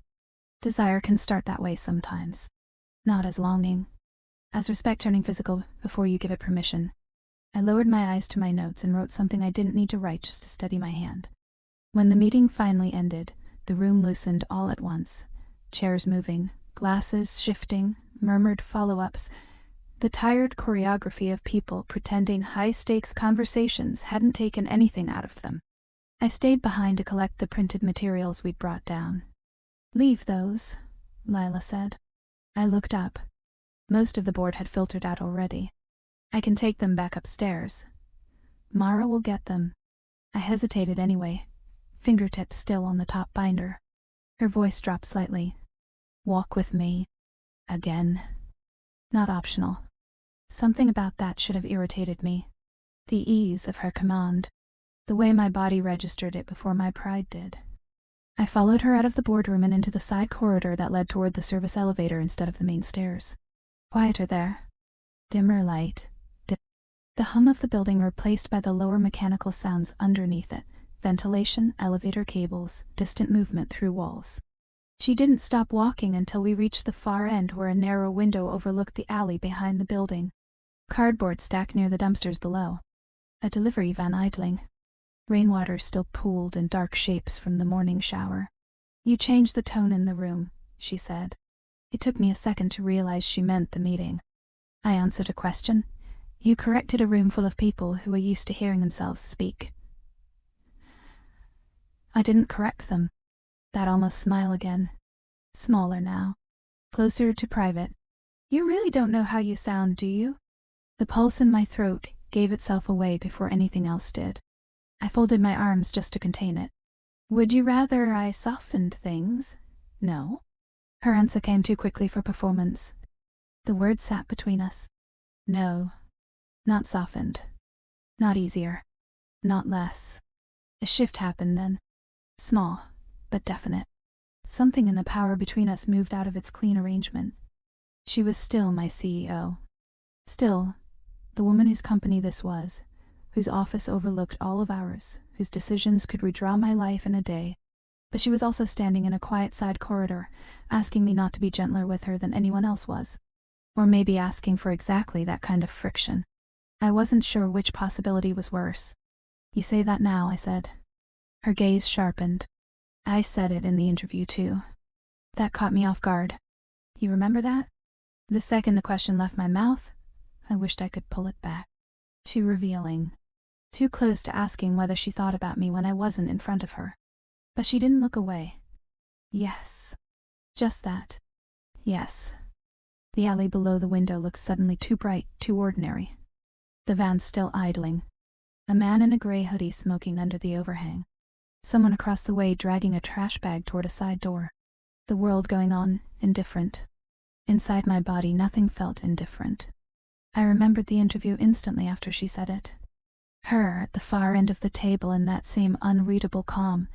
Desire can start that way sometimes. Not as longing. As respect turning physical before you give it permission. I lowered my eyes to my notes and wrote something I didn't need to write just to steady my hand. When the meeting finally ended, the room loosened all at once. Chairs moving, glasses shifting, murmured follow-ups. The tired choreography of people pretending high-stakes conversations hadn't taken anything out of them. I stayed behind to collect the printed materials we'd brought down. "Leave those," Lila said. I looked up. Most of the board had filtered out already. "I can take them back upstairs. Mara will get them." I hesitated anyway, fingertips still on the top binder. Her voice dropped slightly. "Walk with me. Again. Not optional." Something about that should have irritated me. The ease of her command. The way my body registered it before my pride did. I followed her out of the boardroom and into the side corridor that led toward the service elevator instead of the main stairs. Quieter there. Dimmer light. The hum of the building replaced by the lower mechanical sounds underneath it. Ventilation, elevator cables, distant movement through walls. She didn't stop walking until we reached the far end where a narrow window overlooked the alley behind the building. Cardboard stacked near the dumpsters below. A delivery van idling. Rainwater still pooled in dark shapes from the morning shower. "You changed the tone in the room," she said. It took me a second to realize she meant the meeting. I answered a question. "You corrected a room full of people who were used to hearing themselves speak." "I didn't correct them." That almost smile again. Smaller now. Closer to private. "You really don't know how you sound, do you?" The pulse in my throat gave itself away before anything else did. I folded my arms just to contain it. "Would you rather I softened things?" "No." Her answer came too quickly for performance. The words sat between us. "No. Not softened. Not easier. Not less." A shift happened then. Small, but definite. Something in the power between us moved out of its clean arrangement. She was still my CEO. Still, the woman whose company this was, whose office overlooked all of ours, whose decisions could redraw my life in a day. But she was also standing in a quiet side corridor, asking me not to be gentler with her than anyone else was. Or maybe asking for exactly that kind of friction. I wasn't sure which possibility was worse. "You say that now," I said. Her gaze sharpened. "I said it in the interview too." That caught me off guard. "You remember that?" The second the question left my mouth, I wished I could pull it back. Too revealing. Too close to asking whether she thought about me when I wasn't in front of her. But she didn't look away. "Yes." Just that. "Yes." The alley below the window looked suddenly too bright, too ordinary. The van still idling. A man in a gray hoodie smoking under the overhang. Someone across the way dragging a trash bag toward a side door. The world going on, indifferent. Inside my body, nothing felt indifferent. I remembered the interview instantly after she said it. Her at the far end of the table in that same unreadable calm,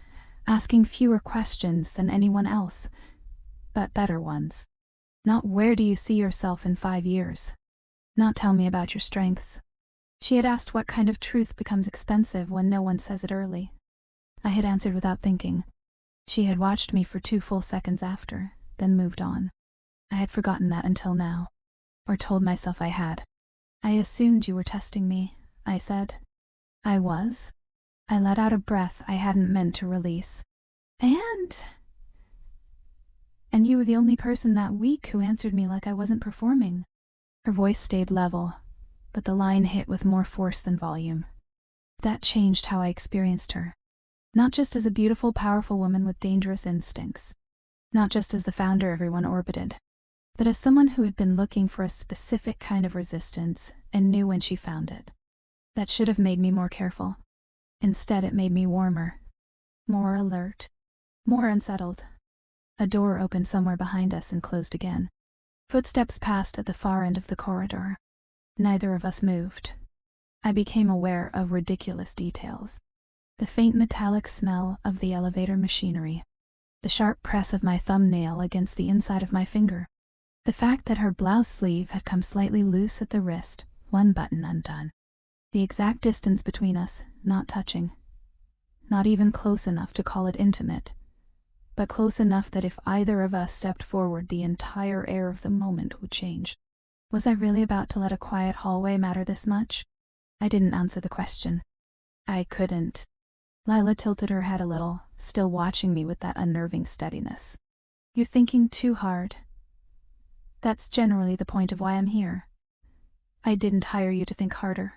asking fewer questions than anyone else, but better ones. Not "where do you see yourself in 5 years?" Not "tell me about your strengths." She had asked what kind of truth becomes expensive when no one says it early. I had answered without thinking. She had watched me for 2 full seconds after, then moved on. I had forgotten that until now. Or told myself I had. "I assumed you were testing me," I said. I was. I let out a breath I hadn't meant to release. And you were the only person that week who answered me like I wasn't performing." Her voice stayed level, but the line hit with more force than volume. That changed how I experienced her. Not just as a beautiful, powerful woman with dangerous instincts. Not just as the founder everyone orbited. But as someone who had been looking for a specific kind of resistance and knew when she found it. That should have made me more careful. Instead, it made me warmer. More alert. More unsettled. A door opened somewhere behind us and closed again. Footsteps passed at the far end of the corridor. Neither of us moved. I became aware of ridiculous details. The faint metallic smell of the elevator machinery. The sharp press of my thumbnail against the inside of my finger. The fact that her blouse sleeve had come slightly loose at the wrist, one button undone. The exact distance between us, not touching. Not even close enough to call it intimate, but close enough that if either of us stepped forward, the entire air of the moment would change. Was I really about to let a quiet hallway matter this much? I didn't answer the question. I couldn't. Lila tilted her head a little, still watching me with that unnerving steadiness. You're thinking too hard. That's generally the point of why I'm here. I didn't hire you to think harder.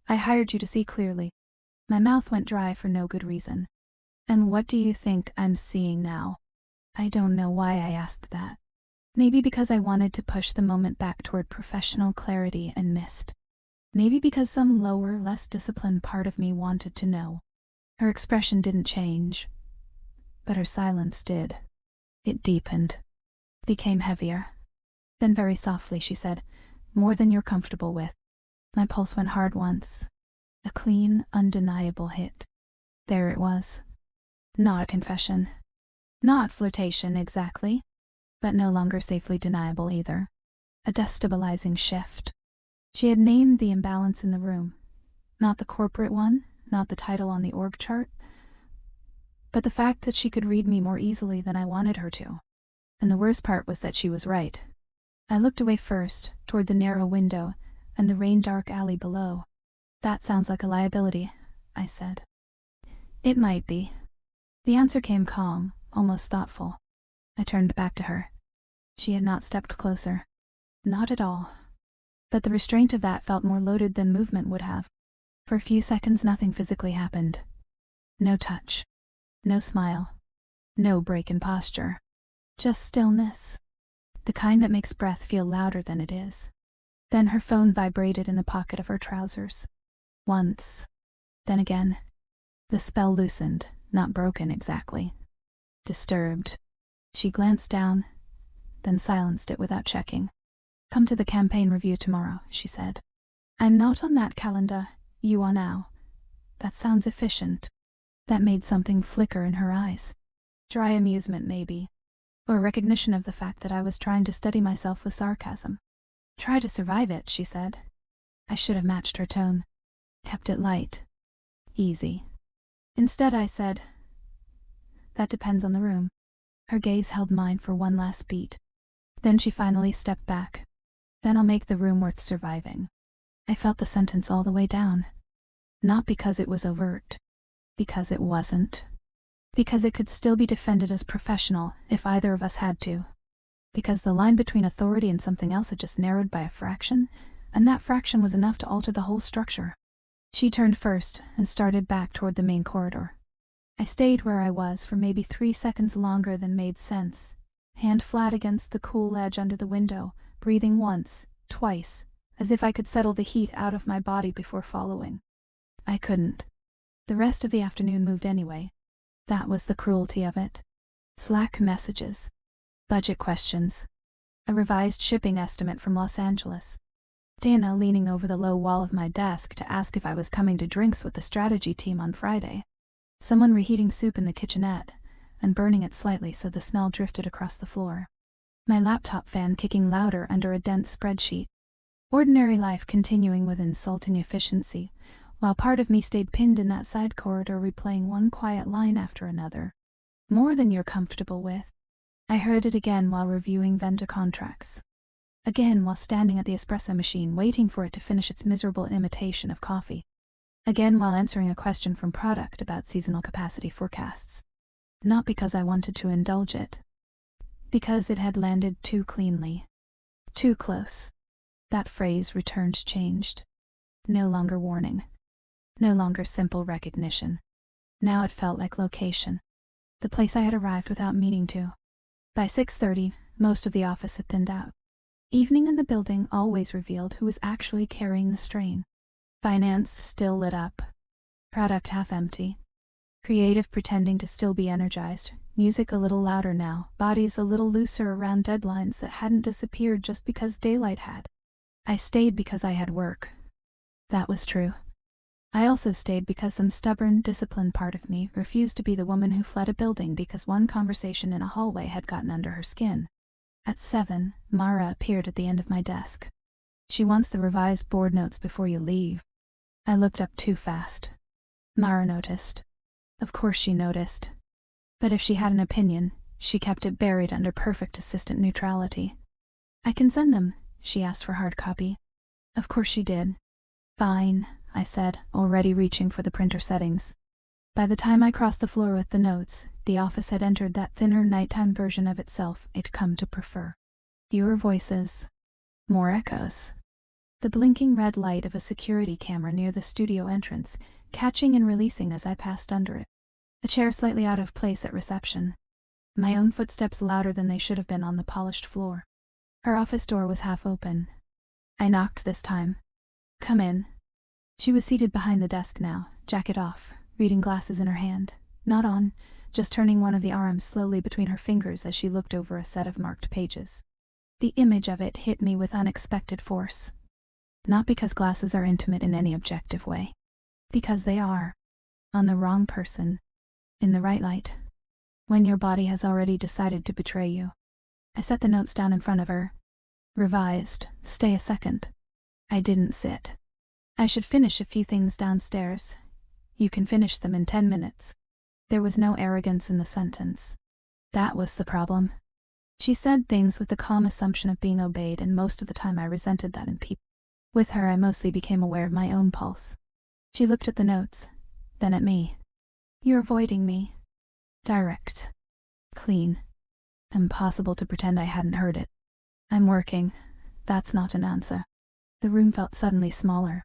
I hired you to see clearly. My mouth went dry for no good reason. And what do you think I'm seeing now? I don't know why I asked that. Maybe because I wanted to push the moment back toward professional clarity and missed. Maybe because some lower, less disciplined part of me wanted to know. Her expression didn't change, but her silence did. It deepened, became heavier. Then very softly she said, "More than you're comfortable with." My pulse went hard once. A clean, undeniable hit. There it was. Not a confession. Not flirtation exactly, but no longer safely deniable either. A destabilizing shift. She had named the imbalance in the room. Not the corporate one, not the title on the org chart, but the fact that she could read me more easily than I wanted her to. And the worst part was that she was right. I looked away first, toward the narrow window and the rain-dark alley below. "That sounds like a liability," I said. "It might be." The answer came calm, almost thoughtful. I turned back to her. She had not stepped closer. Not at all. But the restraint of that felt more loaded than movement would have. For a few seconds nothing physically happened. No touch. No smile. No break in posture. Just stillness. The kind that makes breath feel louder than it is. Then her phone vibrated in the pocket of her trousers. Once. Then again. The spell loosened, not broken exactly. Disturbed. She glanced down, then silenced it without checking. "Come to the campaign review tomorrow," she said. "I'm not on that calendar. You are now." That sounds efficient. That made something flicker in her eyes. Dry amusement, maybe. Or recognition of the fact that I was trying to steady myself with sarcasm. "Try to survive it," she said. I should have matched her tone. Kept it light. Easy. Instead I said, "That depends on the room." Her gaze held mine for one last beat. Then she finally stepped back. "Then I'll make the room worth surviving." I felt the sentence all the way down. Not because it was overt. Because it wasn't. Because it could still be defended as professional if either of us had to. Because the line between authority and something else had just narrowed by a fraction, and that fraction was enough to alter the whole structure. She turned first and started back toward the main corridor. I stayed where I was for maybe 3 seconds longer than made sense, hand flat against the cool ledge under the window, breathing once, twice, as if I could settle the heat out of my body before following. I couldn't. The rest of the afternoon moved anyway. That was the cruelty of it. Slack messages. Budget questions. A revised shipping estimate from Los Angeles. Dana leaning over the low wall of my desk to ask if I was coming to drinks with the strategy team on Friday. Someone reheating soup in the kitchenette and burning it slightly so the smell drifted across the floor. My laptop fan kicking louder under a dense spreadsheet. Ordinary life continuing with insulting efficiency, while part of me stayed pinned in that side corridor replaying one quiet line after another. "More than you're comfortable with." I heard it again while reviewing vendor contracts. Again while standing at the espresso machine waiting for it to finish its miserable imitation of coffee. Again while answering a question from product about seasonal capacity forecasts. Not because I wanted to indulge it. Because it had landed too cleanly. Too close. That phrase returned changed. No longer warning. No longer simple recognition. Now it felt like location. The place I had arrived without meaning to. By 6:30, most of the office had thinned out. Evening in the building always revealed who was actually carrying the strain. Finance still lit up. Product half empty. Creative pretending to still be energized. Music a little louder now. Bodies a little looser around deadlines that hadn't disappeared just because daylight had. I stayed because I had work. That was true. I also stayed because some stubborn, disciplined part of me refused to be the woman who fled a building because one conversation in a hallway had gotten under her skin. At 7, Mara appeared at the end of my desk. She wants the revised board notes before you leave. I looked up too fast. Mara noticed. Of course she noticed. But if she had an opinion, she kept it buried under perfect assistant neutrality. I can send them, she asked for hard copy. Of course she did. Fine, I said, already reaching for the printer settings. By the time I crossed the floor with the notes, the office had entered that thinner nighttime version of itself it'd come to prefer. Fewer voices. More echoes. The blinking red light of a security camera near the studio entrance, catching and releasing as I passed under it. A chair slightly out of place at reception. My own footsteps louder than they should have been on the polished floor. Her office door was half open. I knocked this time. Come in. She was seated behind the desk now, jacket off, reading glasses in her hand. Not on, just turning one of the arms slowly between her fingers as she looked over a set of marked pages. The image of it hit me with unexpected force. Not because glasses are intimate in any objective way. Because they are. On the wrong person. In the right light. When your body has already decided to betray you. I set the notes down in front of her. Revised. Stay a second. I didn't sit. I should finish a few things downstairs. You can finish them in 10 minutes. There was no arrogance in the sentence. That was the problem. She said things with the calm assumption of being obeyed, and most of the time I resented that in people. With her I mostly became aware of my own pulse. She looked at the notes, then at me. You're avoiding me. Direct. Clean. Impossible to pretend I hadn't heard it. I'm working. That's not an answer. The room felt suddenly smaller.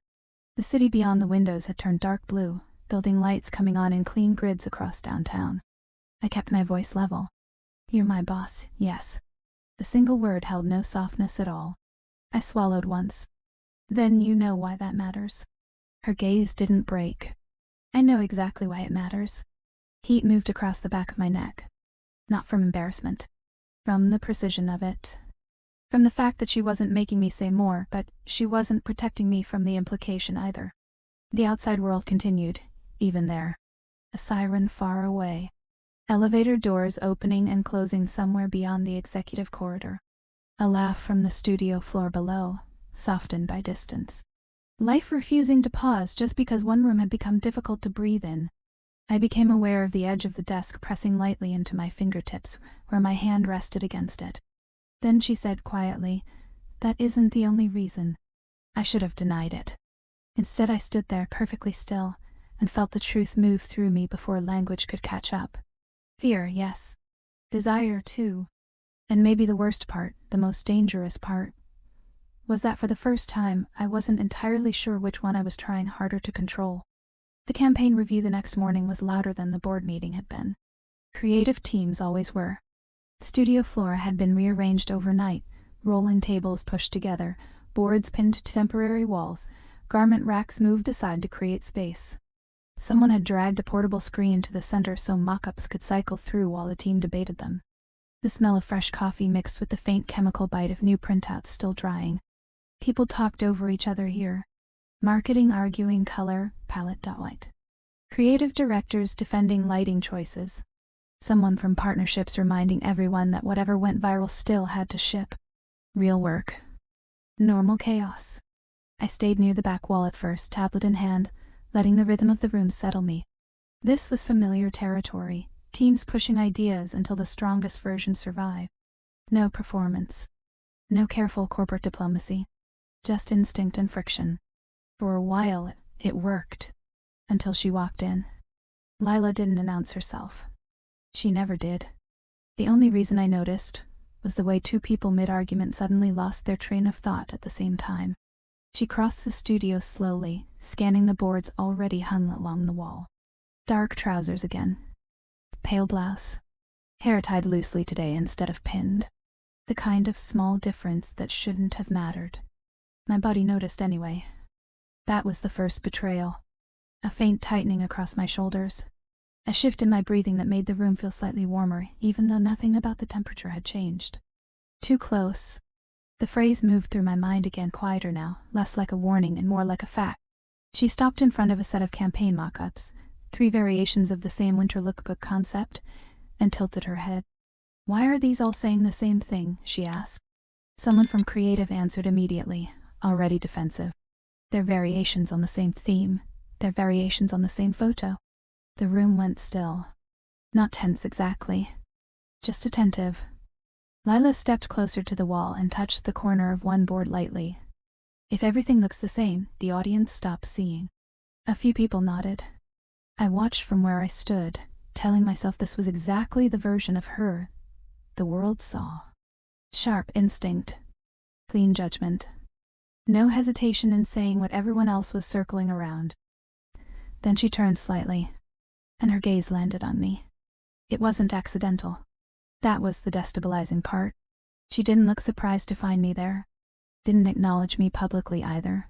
The city beyond the windows had turned dark blue, building lights coming on in clean grids across downtown. I kept my voice level. You're my boss, yes. The single word held no softness at all. I swallowed once. Then you know why that matters. Her gaze didn't break. I know exactly why it matters. Heat moved across the back of my neck. Not from embarrassment. From the precision of it. From the fact that she wasn't making me say more, but she wasn't protecting me from the implication either. The outside world continued, even there. A siren far away. Elevator doors opening and closing somewhere beyond the executive corridor. A laugh from the studio floor below, softened by distance. Life refusing to pause just because one room had become difficult to breathe in. I became aware of the edge of the desk pressing lightly into my fingertips, where my hand rested against it. Then she said quietly, "That isn't the only reason." I should have denied it. Instead I stood there perfectly still, and felt the truth move through me before language could catch up. Fear, yes. Desire, too. And maybe the worst part, the most dangerous part, was that for the first time, I wasn't entirely sure which one I was trying harder to control. The campaign review the next morning was louder than the board meeting had been. Creative teams always were. The studio floor had been rearranged overnight, rolling tables pushed together, boards pinned to temporary walls, garment racks moved aside to create space. Someone had dragged a portable screen to the center so mock-ups could cycle through while the team debated them. The smell of fresh coffee mixed with the faint chemical bite of new printouts still drying. People talked over each other here. Marketing arguing color, palette white. Creative directors defending lighting choices. Someone from partnerships reminding everyone that whatever went viral still had to ship. Real work. Normal chaos. I stayed near the back wall at first, tablet in hand, letting the rhythm of the room settle me. This was familiar territory, teams pushing ideas until the strongest version survived. No performance. No careful corporate diplomacy. Just instinct and friction. For a while, it worked. Until she walked in. Lila didn't announce herself. She never did. The only reason I noticed was the way two people mid-argument suddenly lost their train of thought at the same time. She crossed the studio slowly, scanning the boards already hung along the wall. Dark trousers again. Pale blouse. Hair tied loosely today instead of pinned. The kind of small difference that shouldn't have mattered. My body noticed anyway. That was the first betrayal. A faint tightening across my shoulders. A shift in my breathing that made the room feel slightly warmer, even though nothing about the temperature had changed. Too close. The phrase moved through my mind again, quieter now, less like a warning and more like a fact. She stopped in front of a set of campaign mock-ups, 3 variations of the same winter lookbook concept, and tilted her head. "Why are these all saying the same thing?" she asked. Someone from creative answered immediately, already defensive. "They're variations on the same theme. They're variations on the same photo." The room went still. Not tense exactly, just attentive. Lila stepped closer to the wall and touched the corner of one board lightly. "If everything looks the same, the audience stops seeing." A few people nodded. I watched from where I stood, telling myself this was exactly the version of her the world saw. Sharp instinct, clean judgment, no hesitation in saying what everyone else was circling around. Then she turned slightly, and her gaze landed on me. It wasn't accidental. That was the destabilizing part. She didn't look surprised to find me there. Didn't acknowledge me publicly either.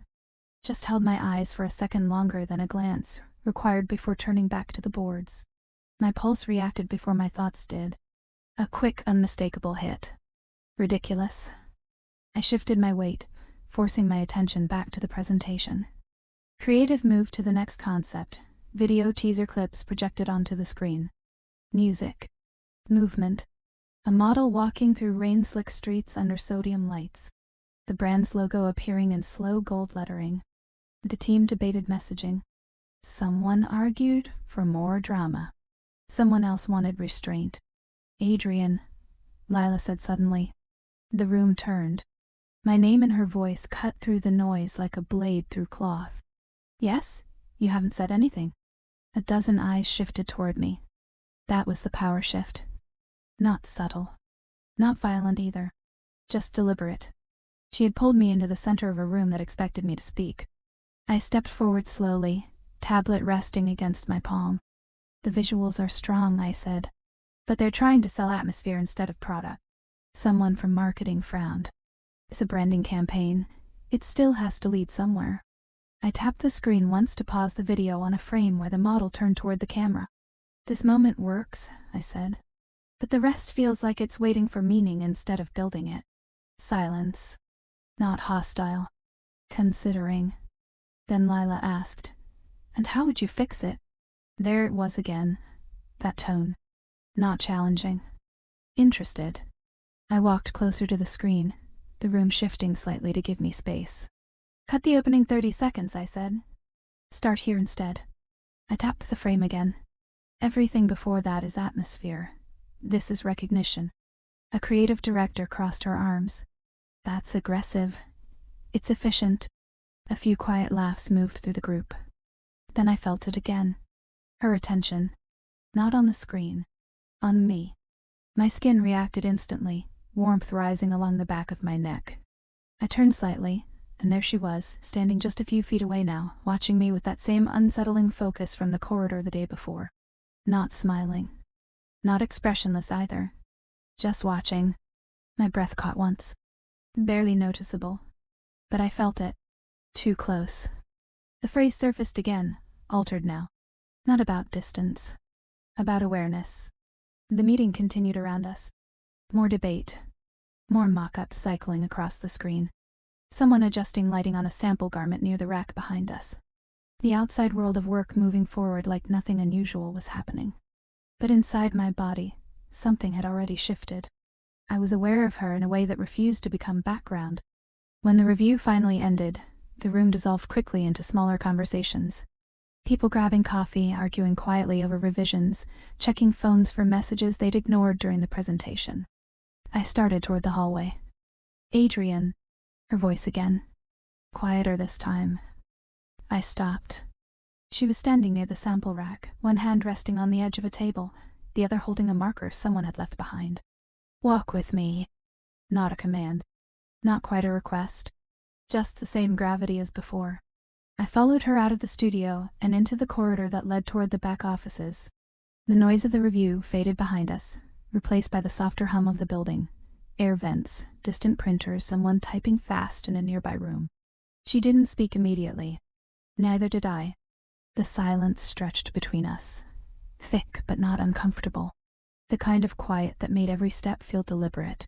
Just held my eyes for a second longer than a glance required before turning back to the boards. My pulse reacted before my thoughts did. A quick, unmistakable hit. Ridiculous. I shifted my weight, forcing my attention back to the presentation. Creative moved to the next concept. Video teaser clips projected onto the screen. Music. Movement. A model walking through rain-slick streets under sodium lights. The brand's logo appearing in slow gold lettering. The team debated messaging. Someone argued for more drama. Someone else wanted restraint. "Adrian," Lila said suddenly. The room turned. My name and her voice cut through the noise like a blade through cloth. "Yes? You haven't said anything." A dozen eyes shifted toward me. That was the power shift. Not subtle. Not violent either. Just deliberate. She had pulled me into the center of a room that expected me to speak. I stepped forward slowly, tablet resting against my palm. "The visuals are strong," I said. "But they're trying to sell atmosphere instead of product." Someone from marketing frowned. "It's a branding campaign. It still has to lead somewhere." I tapped the screen once to pause the video on a frame where the model turned toward the camera. "This moment works," I said. "But the rest feels like it's waiting for meaning instead of building it." Silence. Not hostile. Considering. Then Lila asked, "And how would you fix it?" There it was again. That tone. Not challenging. Interested. I walked closer to the screen, the room shifting slightly to give me space. "Cut the opening 30 seconds, I said. "Start here instead." I tapped the frame again. "Everything before that is atmosphere. This is recognition." A creative director crossed her arms. "That's aggressive. It's efficient." A few quiet laughs moved through the group. Then I felt it again. Her attention. Not on the screen. On me. My skin reacted instantly, warmth rising along the back of my neck. I turned slightly, and there she was, standing just a few feet away now, watching me with that same unsettling focus from the corridor the day before. Not smiling. Not expressionless either. Just watching. My breath caught once. Barely noticeable. But I felt it. Too close. The phrase surfaced again, altered now. Not about distance. About awareness. The meeting continued around us. More debate. More mock-ups cycling across the screen. Someone adjusting lighting on a sample garment near the rack behind us. The outside world of work moving forward like nothing unusual was happening. But inside my body, something had already shifted. I was aware of her in a way that refused to become background. When the review finally ended, the room dissolved quickly into smaller conversations. People grabbing coffee, arguing quietly over revisions, checking phones for messages they'd ignored during the presentation. I started toward the hallway. "Adrian," her voice again. Quieter this time. I stopped. She was standing near the sample rack, one hand resting on the edge of a table, the other holding a marker someone had left behind. "Walk with me." Not a command. Not quite a request. Just the same gravity as before. I followed her out of the studio and into the corridor that led toward the back offices. The noise of the review faded behind us, replaced by the softer hum of the building. Air vents, distant printers, someone typing fast in a nearby room. She didn't speak immediately. Neither did I. The silence stretched between us. Thick but not uncomfortable. The kind of quiet that made every step feel deliberate.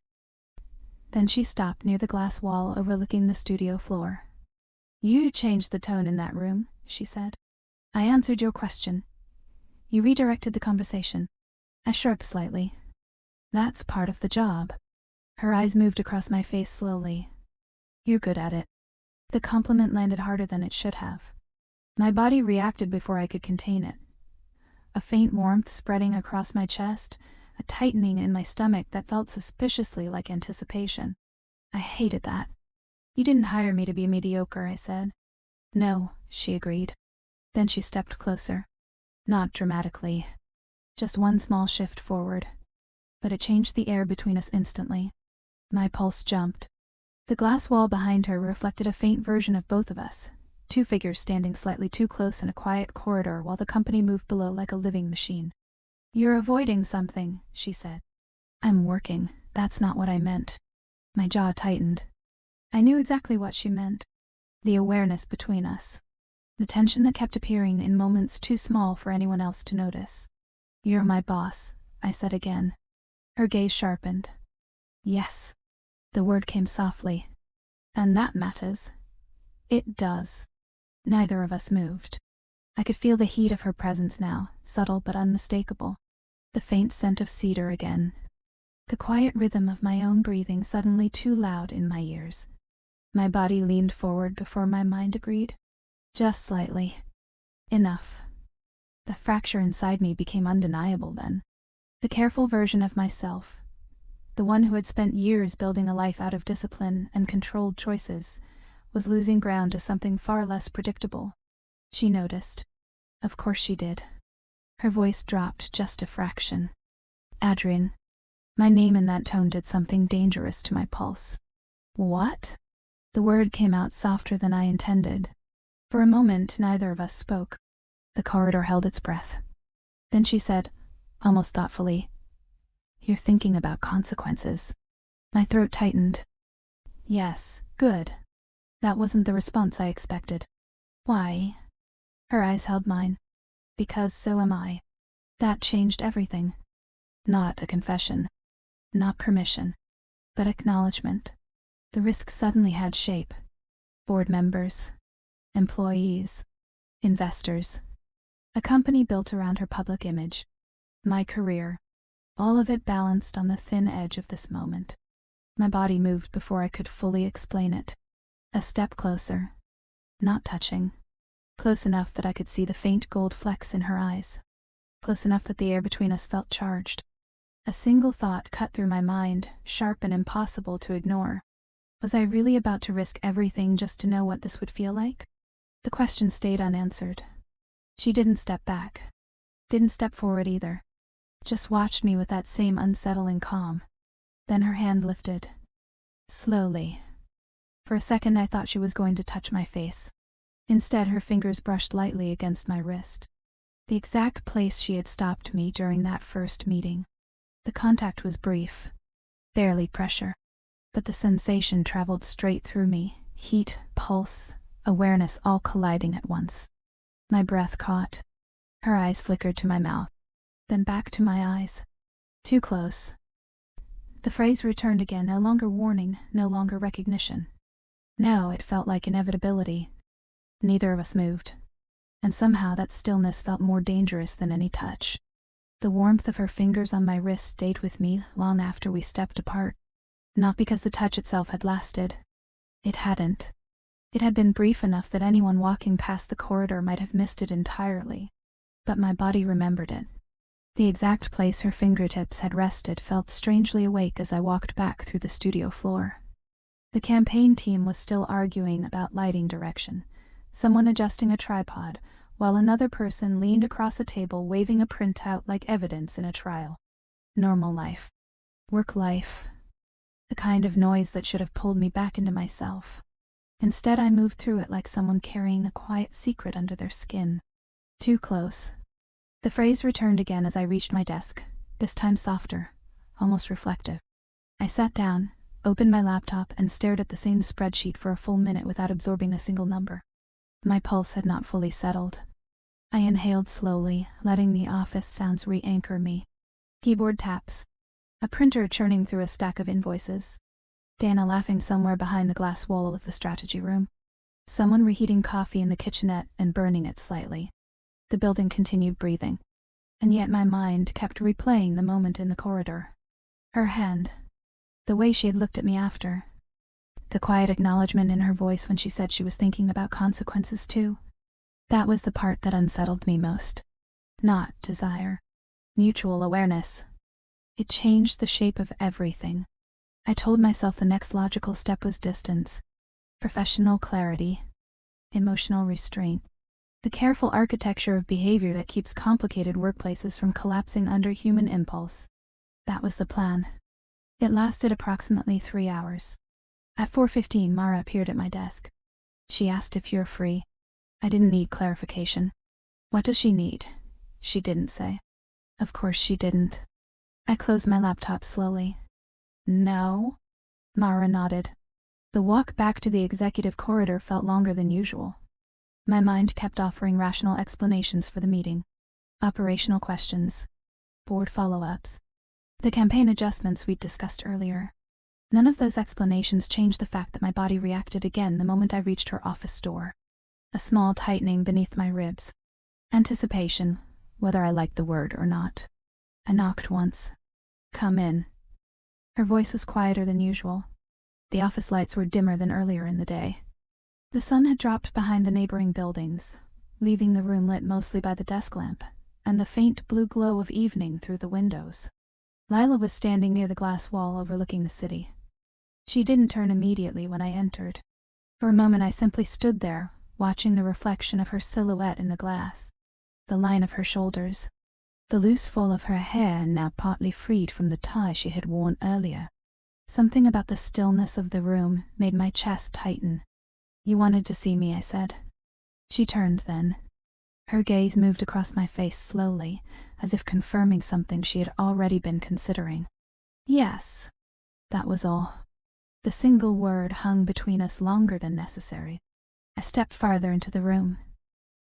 Then she stopped near the glass wall overlooking the studio floor. You changed the tone in that room, she said. I answered your question. You redirected the conversation. I shrugged slightly. That's part of the job. Her eyes moved across my face slowly. You're good at it. The compliment landed harder than it should have. My body reacted before I could contain it. A faint warmth spreading across my chest, a tightening in my stomach that felt suspiciously like anticipation. I hated that. You didn't hire me to be mediocre, I said. No, she agreed. Then she stepped closer. Not dramatically. Just one small shift forward. But it changed the air between us instantly. My pulse jumped. The glass wall behind her reflected a faint version of both of us, two figures standing slightly too close in a quiet corridor while the company moved below like a living machine. You're avoiding something, she said. I'm working. That's not what I meant. My jaw tightened. I knew exactly what she meant. The awareness between us. The tension that kept appearing in moments too small for anyone else to notice. You're my boss, I said again. Her gaze sharpened. Yes. The word came softly. And that matters. It does. Neither of us moved. I could feel the heat of her presence now, subtle but unmistakable. The faint scent of cedar again. The quiet rhythm of my own breathing suddenly too loud in my ears. My body leaned forward before my mind agreed. Just slightly. Enough. The fracture inside me became undeniable then. The careful version of myself, the one who had spent years building a life out of discipline and controlled choices, was losing ground to something far less predictable. She noticed. Of course she did. Her voice dropped just a fraction. Adrian. My name in that tone did something dangerous to my pulse. What? The word came out softer than I intended. For a moment, neither of us spoke. The corridor held its breath. Then she said, almost thoughtfully, You're thinking about consequences. My throat tightened. Yes, good. That wasn't the response I expected. Why? Her eyes held mine. Because so am I. That changed everything. Not a confession. Not permission. But acknowledgement. The risk suddenly had shape. Board members. Employees. Investors. A company built around her public image. My career. All of it balanced on the thin edge of this moment. My body moved before I could fully explain it. A step closer. Not touching. Close enough that I could see the faint gold flecks in her eyes. Close enough that the air between us felt charged. A single thought cut through my mind, sharp and impossible to ignore. Was I really about to risk everything just to know what this would feel like? The question stayed unanswered. She didn't step back. Didn't step forward either. Just watched me with that same unsettling calm. Then her hand lifted. Slowly. For a second I thought she was going to touch my face. Instead, her fingers brushed lightly against my wrist. The exact place she had stopped me during that first meeting. The contact was brief. Barely pressure. But the sensation traveled straight through me. Heat, pulse, awareness all colliding at once. My breath caught. Her eyes flickered to my mouth. Then back to my eyes. Too close. The phrase returned again, no longer warning, no longer recognition. Now it felt like inevitability. Neither of us moved. And somehow that stillness felt more dangerous than any touch. The warmth of her fingers on my wrist stayed with me long after we stepped apart. Not because the touch itself had lasted. It hadn't. It had been brief enough that anyone walking past the corridor might have missed it entirely. But my body remembered it. The exact place her fingertips had rested felt strangely awake as I walked back through the studio floor. The campaign team was still arguing about lighting direction, someone adjusting a tripod, while another person leaned across a table waving a printout like evidence in a trial. Normal life. Work life. The kind of noise that should have pulled me back into myself. Instead, I moved through it like someone carrying a quiet secret under their skin. Too close. The phrase returned again as I reached my desk, this time softer, almost reflective. I sat down, opened my laptop, and stared at the same spreadsheet for a full minute without absorbing a single number. My pulse had not fully settled. I inhaled slowly, letting the office sounds re-anchor me. Keyboard taps. A printer churning through a stack of invoices. Dana laughing somewhere behind the glass wall of the strategy room. Someone reheating coffee in the kitchenette and burning it slightly. The building continued breathing, and yet my mind kept replaying the moment in the corridor. Her hand. The way she had looked at me after. The quiet acknowledgement in her voice when she said she was thinking about consequences too. That was the part that unsettled me most. Not desire. Mutual awareness. It changed the shape of everything. I told myself the next logical step was distance. Professional clarity. Emotional restraint. The careful architecture of behavior that keeps complicated workplaces from collapsing under human impulse. That was the plan. It lasted approximately 3 hours. At 4:15, Mara appeared at my desk. She asked if you're free. I didn't need clarification. What does she need? She didn't say. Of course she didn't. I closed my laptop slowly. No? Mara nodded. The walk back to the executive corridor felt longer than usual. My mind kept offering rational explanations for the meeting. Operational questions. Board follow-ups. The campaign adjustments we'd discussed earlier. None of those explanations changed the fact that my body reacted again the moment I reached her office door. A small tightening beneath my ribs. Anticipation, whether I liked the word or not. I knocked once. Come in. Her voice was quieter than usual. The office lights were dimmer than earlier in the day. The sun had dropped behind the neighboring buildings, leaving the room lit mostly by the desk lamp, and the faint blue glow of evening through the windows. Lila was standing near the glass wall overlooking the city. She didn't turn immediately when I entered. For a moment I simply stood there, watching the reflection of her silhouette in the glass. The line of her shoulders. The loose fall of her hair now partly freed from the tie she had worn earlier. Something about the stillness of the room made my chest tighten. You wanted to see me, I said. She turned then. Her gaze moved across my face slowly, as if confirming something she had already been considering. Yes. That was all. The single word hung between us longer than necessary. I stepped farther into the room.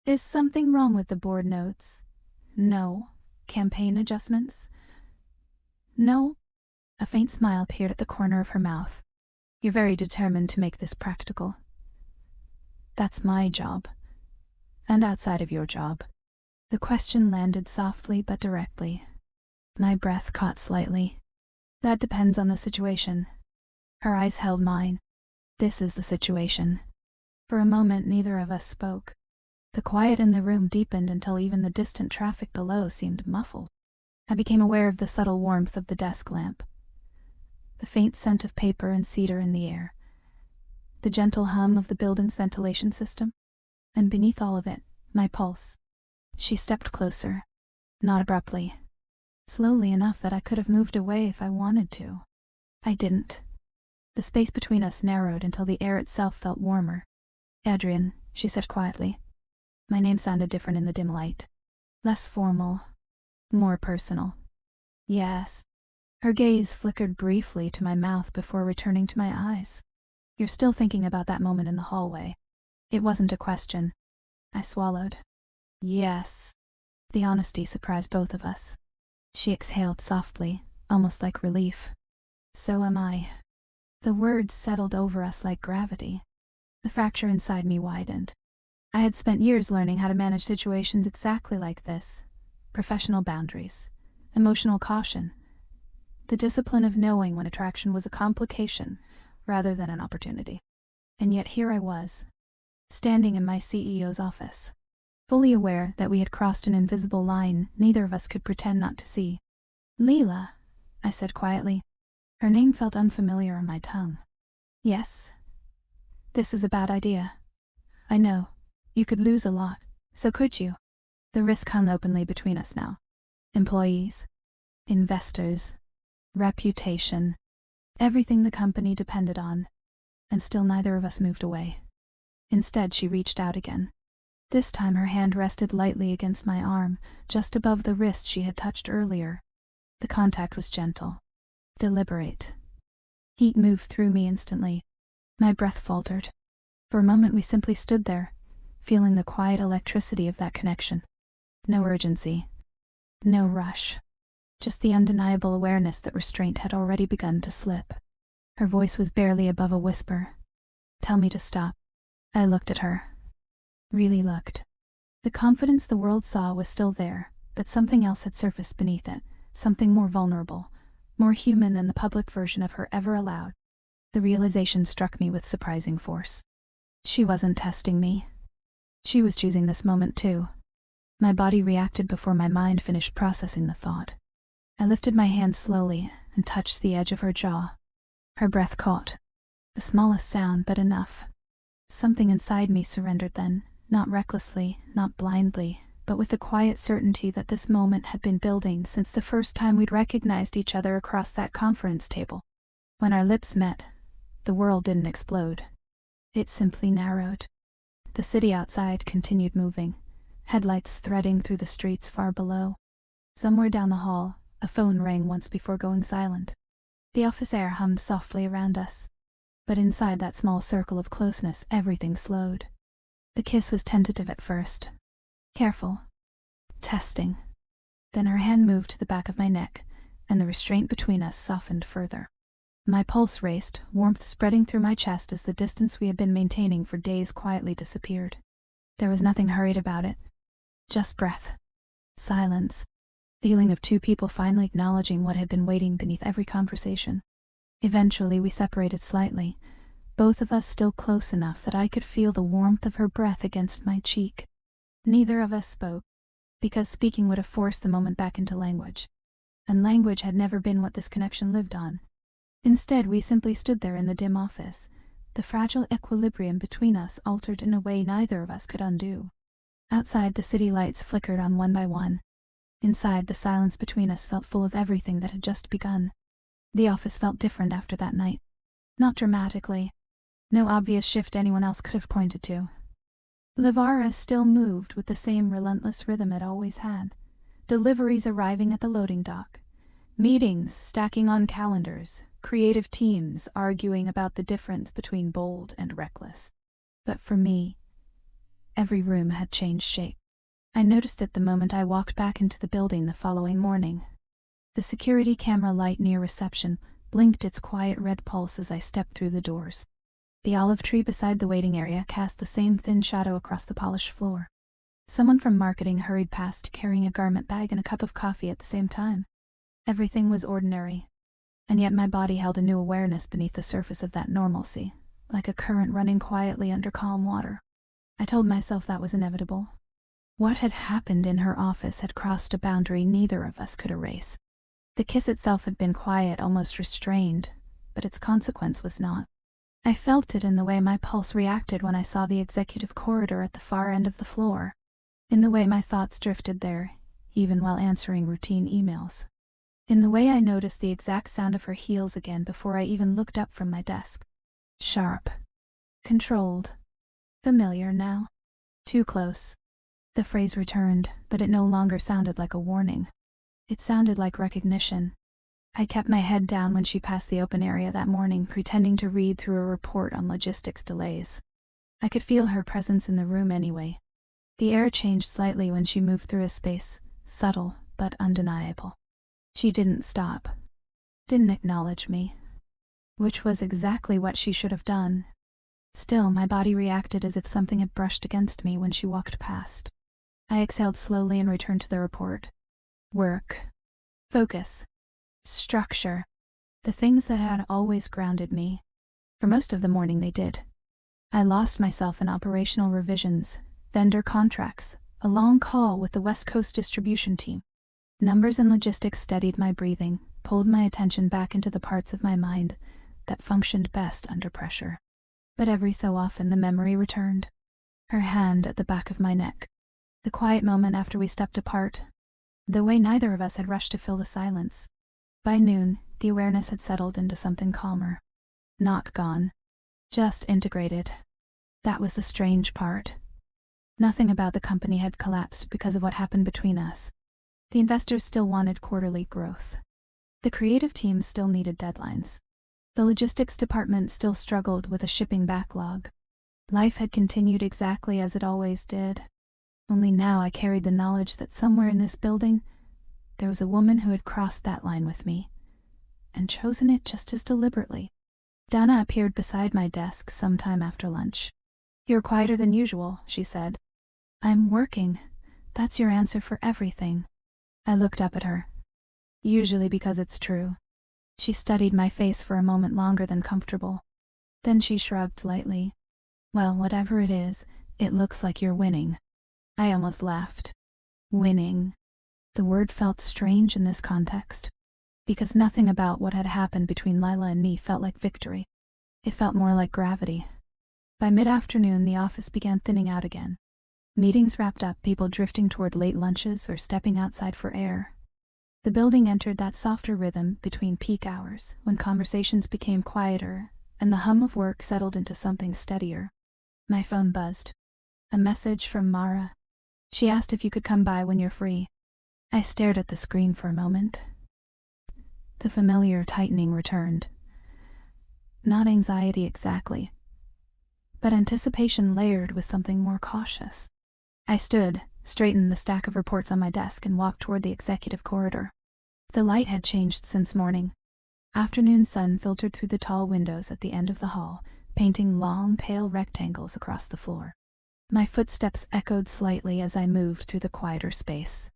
Is something wrong with the board notes? No. Campaign adjustments? No. A faint smile appeared at the corner of her mouth. You're very determined to make this practical. That's my job. And outside of your job. The question landed softly but directly. My breath caught slightly. That depends on the situation. Her eyes held mine. This is the situation. For a moment neither of us spoke. The quiet in the room deepened until even the distant traffic below seemed muffled. I became aware of the subtle warmth of the desk lamp. The faint scent of paper and cedar in the air. The gentle hum of the building's ventilation system. And beneath all of it, my pulse. She stepped closer. Not abruptly. Slowly enough that I could have moved away if I wanted to. I didn't. The space between us narrowed until the air itself felt warmer. Adrian, she said quietly. My name sounded different in the dim light. Less formal. More personal. Yes. Her gaze flickered briefly to my mouth before returning to my eyes. You're still thinking about that moment in the hallway. It wasn't a question. I swallowed. Yes. The honesty surprised both of us. She exhaled softly, almost like relief. So am I. The words settled over us like gravity. The fracture inside me widened. I had spent years learning how to manage situations exactly like this. Professional boundaries. Emotional caution. The discipline of knowing when attraction was a complication rather than an opportunity. And yet here I was, standing in my CEO's office, fully aware that we had crossed an invisible line neither of us could pretend not to see. Lila, I said quietly. Her name felt unfamiliar on my tongue. Yes. This is a bad idea. I know. You could lose a lot. So could you? The risk hung openly between us now. Employees. Investors. Reputation. Everything the company depended on. And still neither of us moved away. Instead, she reached out again. This time her hand rested lightly against my arm, just above the wrist she had touched earlier. The contact was gentle. Deliberate. Heat moved through me instantly. My breath faltered. For a moment we simply stood there, feeling the quiet electricity of that connection. No urgency. No rush. Just the undeniable awareness that restraint had already begun to slip. Her voice was barely above a whisper. Tell me to stop. I looked at her. Really looked. The confidence the world saw was still there, but something else had surfaced beneath it, something more vulnerable, more human than the public version of her ever allowed. The realization struck me with surprising force. She wasn't testing me. She was choosing this moment too. My body reacted before my mind finished processing the thought. I lifted my hand slowly and touched the edge of her jaw. Her breath caught. The smallest sound, but enough. Something inside me surrendered then, not recklessly, not blindly, but with the quiet certainty that this moment had been building since the first time we'd recognized each other across that conference table. When our lips met, the world didn't explode. It simply narrowed. The city outside continued moving, headlights threading through the streets far below. Somewhere down the hall, a phone rang once before going silent. The office air hummed softly around us. But inside that small circle of closeness, everything slowed. The kiss was tentative at first. Careful. Testing. Then her hand moved to the back of my neck, and the restraint between us softened further. My pulse raced, warmth spreading through my chest as the distance we had been maintaining for days quietly disappeared. There was nothing hurried about it. Just breath. Silence. The feeling of two people finally acknowledging what had been waiting beneath every conversation. Eventually we separated slightly, both of us still close enough that I could feel the warmth of her breath against my cheek. Neither of us spoke, because speaking would have forced the moment back into language. And language had never been what this connection lived on. Instead, we simply stood there in the dim office, the fragile equilibrium between us altered in a way neither of us could undo. Outside, the city lights flickered on one by one. Inside, the silence between us felt full of everything that had just begun. The office felt different after that night. Not dramatically. No obvious shift anyone else could have pointed to. Lavara still moved with the same relentless rhythm it always had. Deliveries arriving at the loading dock. Meetings stacking on calendars. Creative teams arguing about the difference between bold and reckless. But for me, every room had changed shape. I noticed it the moment I walked back into the building the following morning. The security camera light near reception blinked its quiet red pulse as I stepped through the doors. The olive tree beside the waiting area cast the same thin shadow across the polished floor. Someone from marketing hurried past carrying a garment bag and a cup of coffee at the same time. Everything was ordinary, and yet my body held a new awareness beneath the surface of that normalcy, like a current running quietly under calm water. I told myself that was inevitable. What had happened in her office had crossed a boundary neither of us could erase. The kiss itself had been quiet, almost restrained, but its consequence was not. I felt it in the way my pulse reacted when I saw the executive corridor at the far end of the floor, in the way my thoughts drifted there, even while answering routine emails, in the way I noticed the exact sound of her heels again before I even looked up from my desk. Sharp. Controlled. Familiar now. Too close. The phrase returned, but it no longer sounded like a warning. It sounded like recognition. I kept my head down when she passed the open area that morning, pretending to read through a report on logistics delays. I could feel her presence in the room anyway. The air changed slightly when she moved through a space, subtle but undeniable. She didn't stop. Didn't acknowledge me. Which was exactly what she should have done. Still, my body reacted as if something had brushed against me when she walked past. I exhaled slowly and returned to the report. Work. Focus. Structure. The things that had always grounded me. For most of the morning they did. I lost myself in operational revisions, vendor contracts, a long call with the West Coast distribution team. Numbers and logistics steadied my breathing, pulled my attention back into the parts of my mind that functioned best under pressure. But every so often the memory returned. Her hand at the back of my neck. The quiet moment after we stepped apart. The way neither of us had rushed to fill the silence. By noon, the awareness had settled into something calmer. Not gone. Just integrated. That was the strange part. Nothing about the company had collapsed because of what happened between us. The investors still wanted quarterly growth. The creative team still needed deadlines. The logistics department still struggled with a shipping backlog. Life had continued exactly as it always did. Only now I carried the knowledge that somewhere in this building, there was a woman who had crossed that line with me, and chosen it just as deliberately. Dana appeared beside my desk sometime after lunch. You're quieter than usual, she said. I'm working. That's your answer for everything. I looked up at her. Usually because it's true. She studied my face for a moment longer than comfortable. Then she shrugged lightly. Well, whatever it is, it looks like you're winning. I almost laughed. Winning. The word felt strange in this context, because nothing about what had happened between Lila and me felt like victory. It felt more like gravity. By mid-afternoon, the office began thinning out again. Meetings wrapped up, people drifting toward late lunches or stepping outside for air. The building entered that softer rhythm between peak hours, when conversations became quieter and the hum of work settled into something steadier. My phone buzzed. A message from Mara. She asked if you could come by when you're free. I stared at the screen for a moment. The familiar tightening returned. Not anxiety exactly, but anticipation layered with something more cautious. I stood, straightened the stack of reports on my desk, and walked toward the executive corridor. The light had changed since morning. Afternoon sun filtered through the tall windows at the end of the hall, painting long, pale rectangles across the floor. My footsteps echoed slightly as I moved through the quieter space.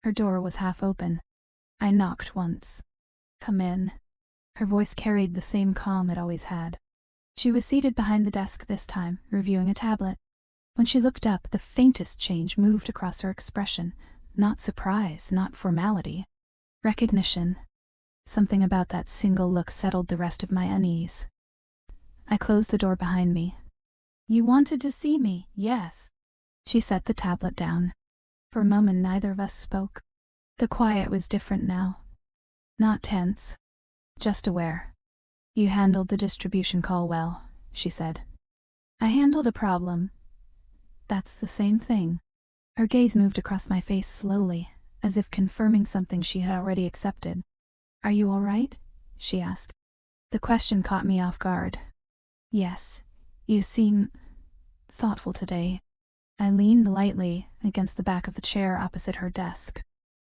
Her door was half open. I knocked once. Come in. Her voice carried the same calm it always had. She was seated behind the desk this time, reviewing a tablet. When she looked up, the faintest change moved across her expression. Not surprise, not formality. Recognition. Something about that single look settled the rest of my unease. I closed the door behind me. You wanted to see me, yes. She set the tablet down. For a moment, neither of us spoke. The quiet was different now. Not tense. Just aware. You handled the distribution call well, she said. I handled a problem. That's the same thing. Her gaze moved across my face slowly, as if confirming something she had already accepted. Are you all right? She asked. The question caught me off guard. Yes, you seem thoughtful today. I leaned lightly against the back of the chair opposite her desk.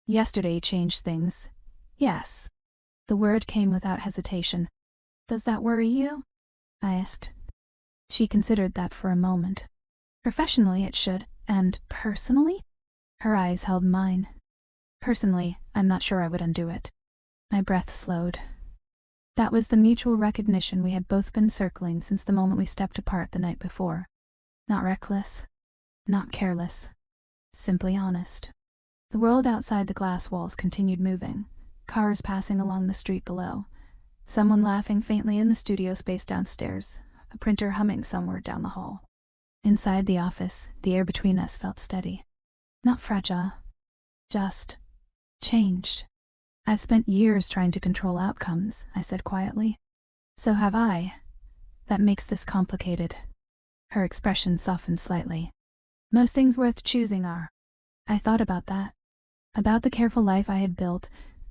Yesterday changed things. Yes. The word came without hesitation. Does that worry you? I asked. She considered that for a moment. Professionally it should, and personally? Her eyes held mine. Personally, I'm not sure I would undo it. My breath slowed. That was the mutual recognition we had both been circling since the moment we stepped apart the night before. Not reckless, not careless, simply honest. The world outside the glass walls continued moving, cars passing along the street below, someone laughing faintly in the studio space downstairs, a printer humming somewhere down the hall. Inside the office, the air between us felt steady. Not fragile, just changed. I've spent years trying to control outcomes, I said quietly. So have I. That makes this complicated. Her expression softened slightly. Most things worth choosing are. I thought about that. About the careful life I had built,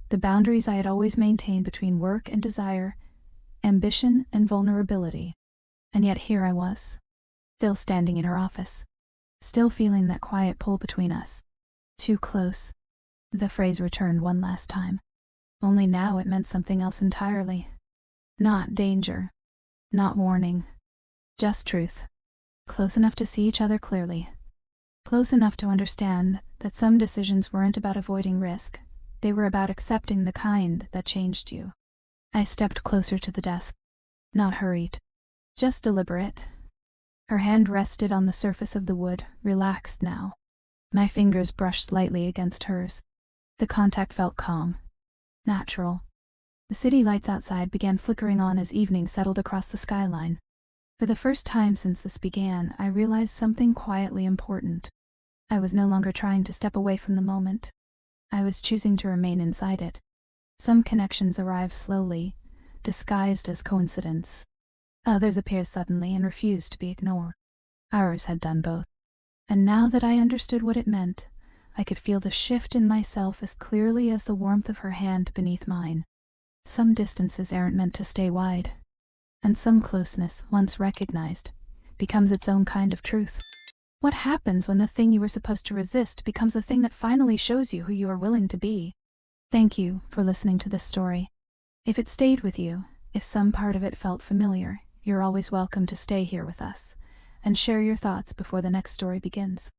the boundaries I had always maintained between work and desire, ambition and vulnerability. And yet here I was, still standing in her office, still feeling that quiet pull between us. Too close. The phrase returned one last time. Only now it meant something else entirely. Not danger. Not warning. Just truth. Close enough to see each other clearly. Close enough to understand that some decisions weren't about avoiding risk. They were about accepting the kind that changed you. I stepped closer to the desk. Not hurried. Just deliberate. Her hand rested on the surface of the wood, relaxed now. My fingers brushed lightly against hers. The contact felt calm. Natural. The city lights outside began flickering on as evening settled across the skyline. For the first time since this began, I realized something quietly important. I was no longer trying to step away from the moment. I was choosing to remain inside it. Some connections arrive slowly, disguised as coincidence. Others appear suddenly and refuse to be ignored. Ours had done both. And now that I understood what it meant, I could feel the shift in myself as clearly as the warmth of her hand beneath mine. Some distances aren't meant to stay wide. And some closeness, once recognized, becomes its own kind of truth. What happens when the thing you were supposed to resist becomes the thing that finally shows you who you are willing to be? Thank you for listening to this story. If it stayed with you, if some part of it felt familiar, you're always welcome to stay here with us, and share your thoughts before the next story begins.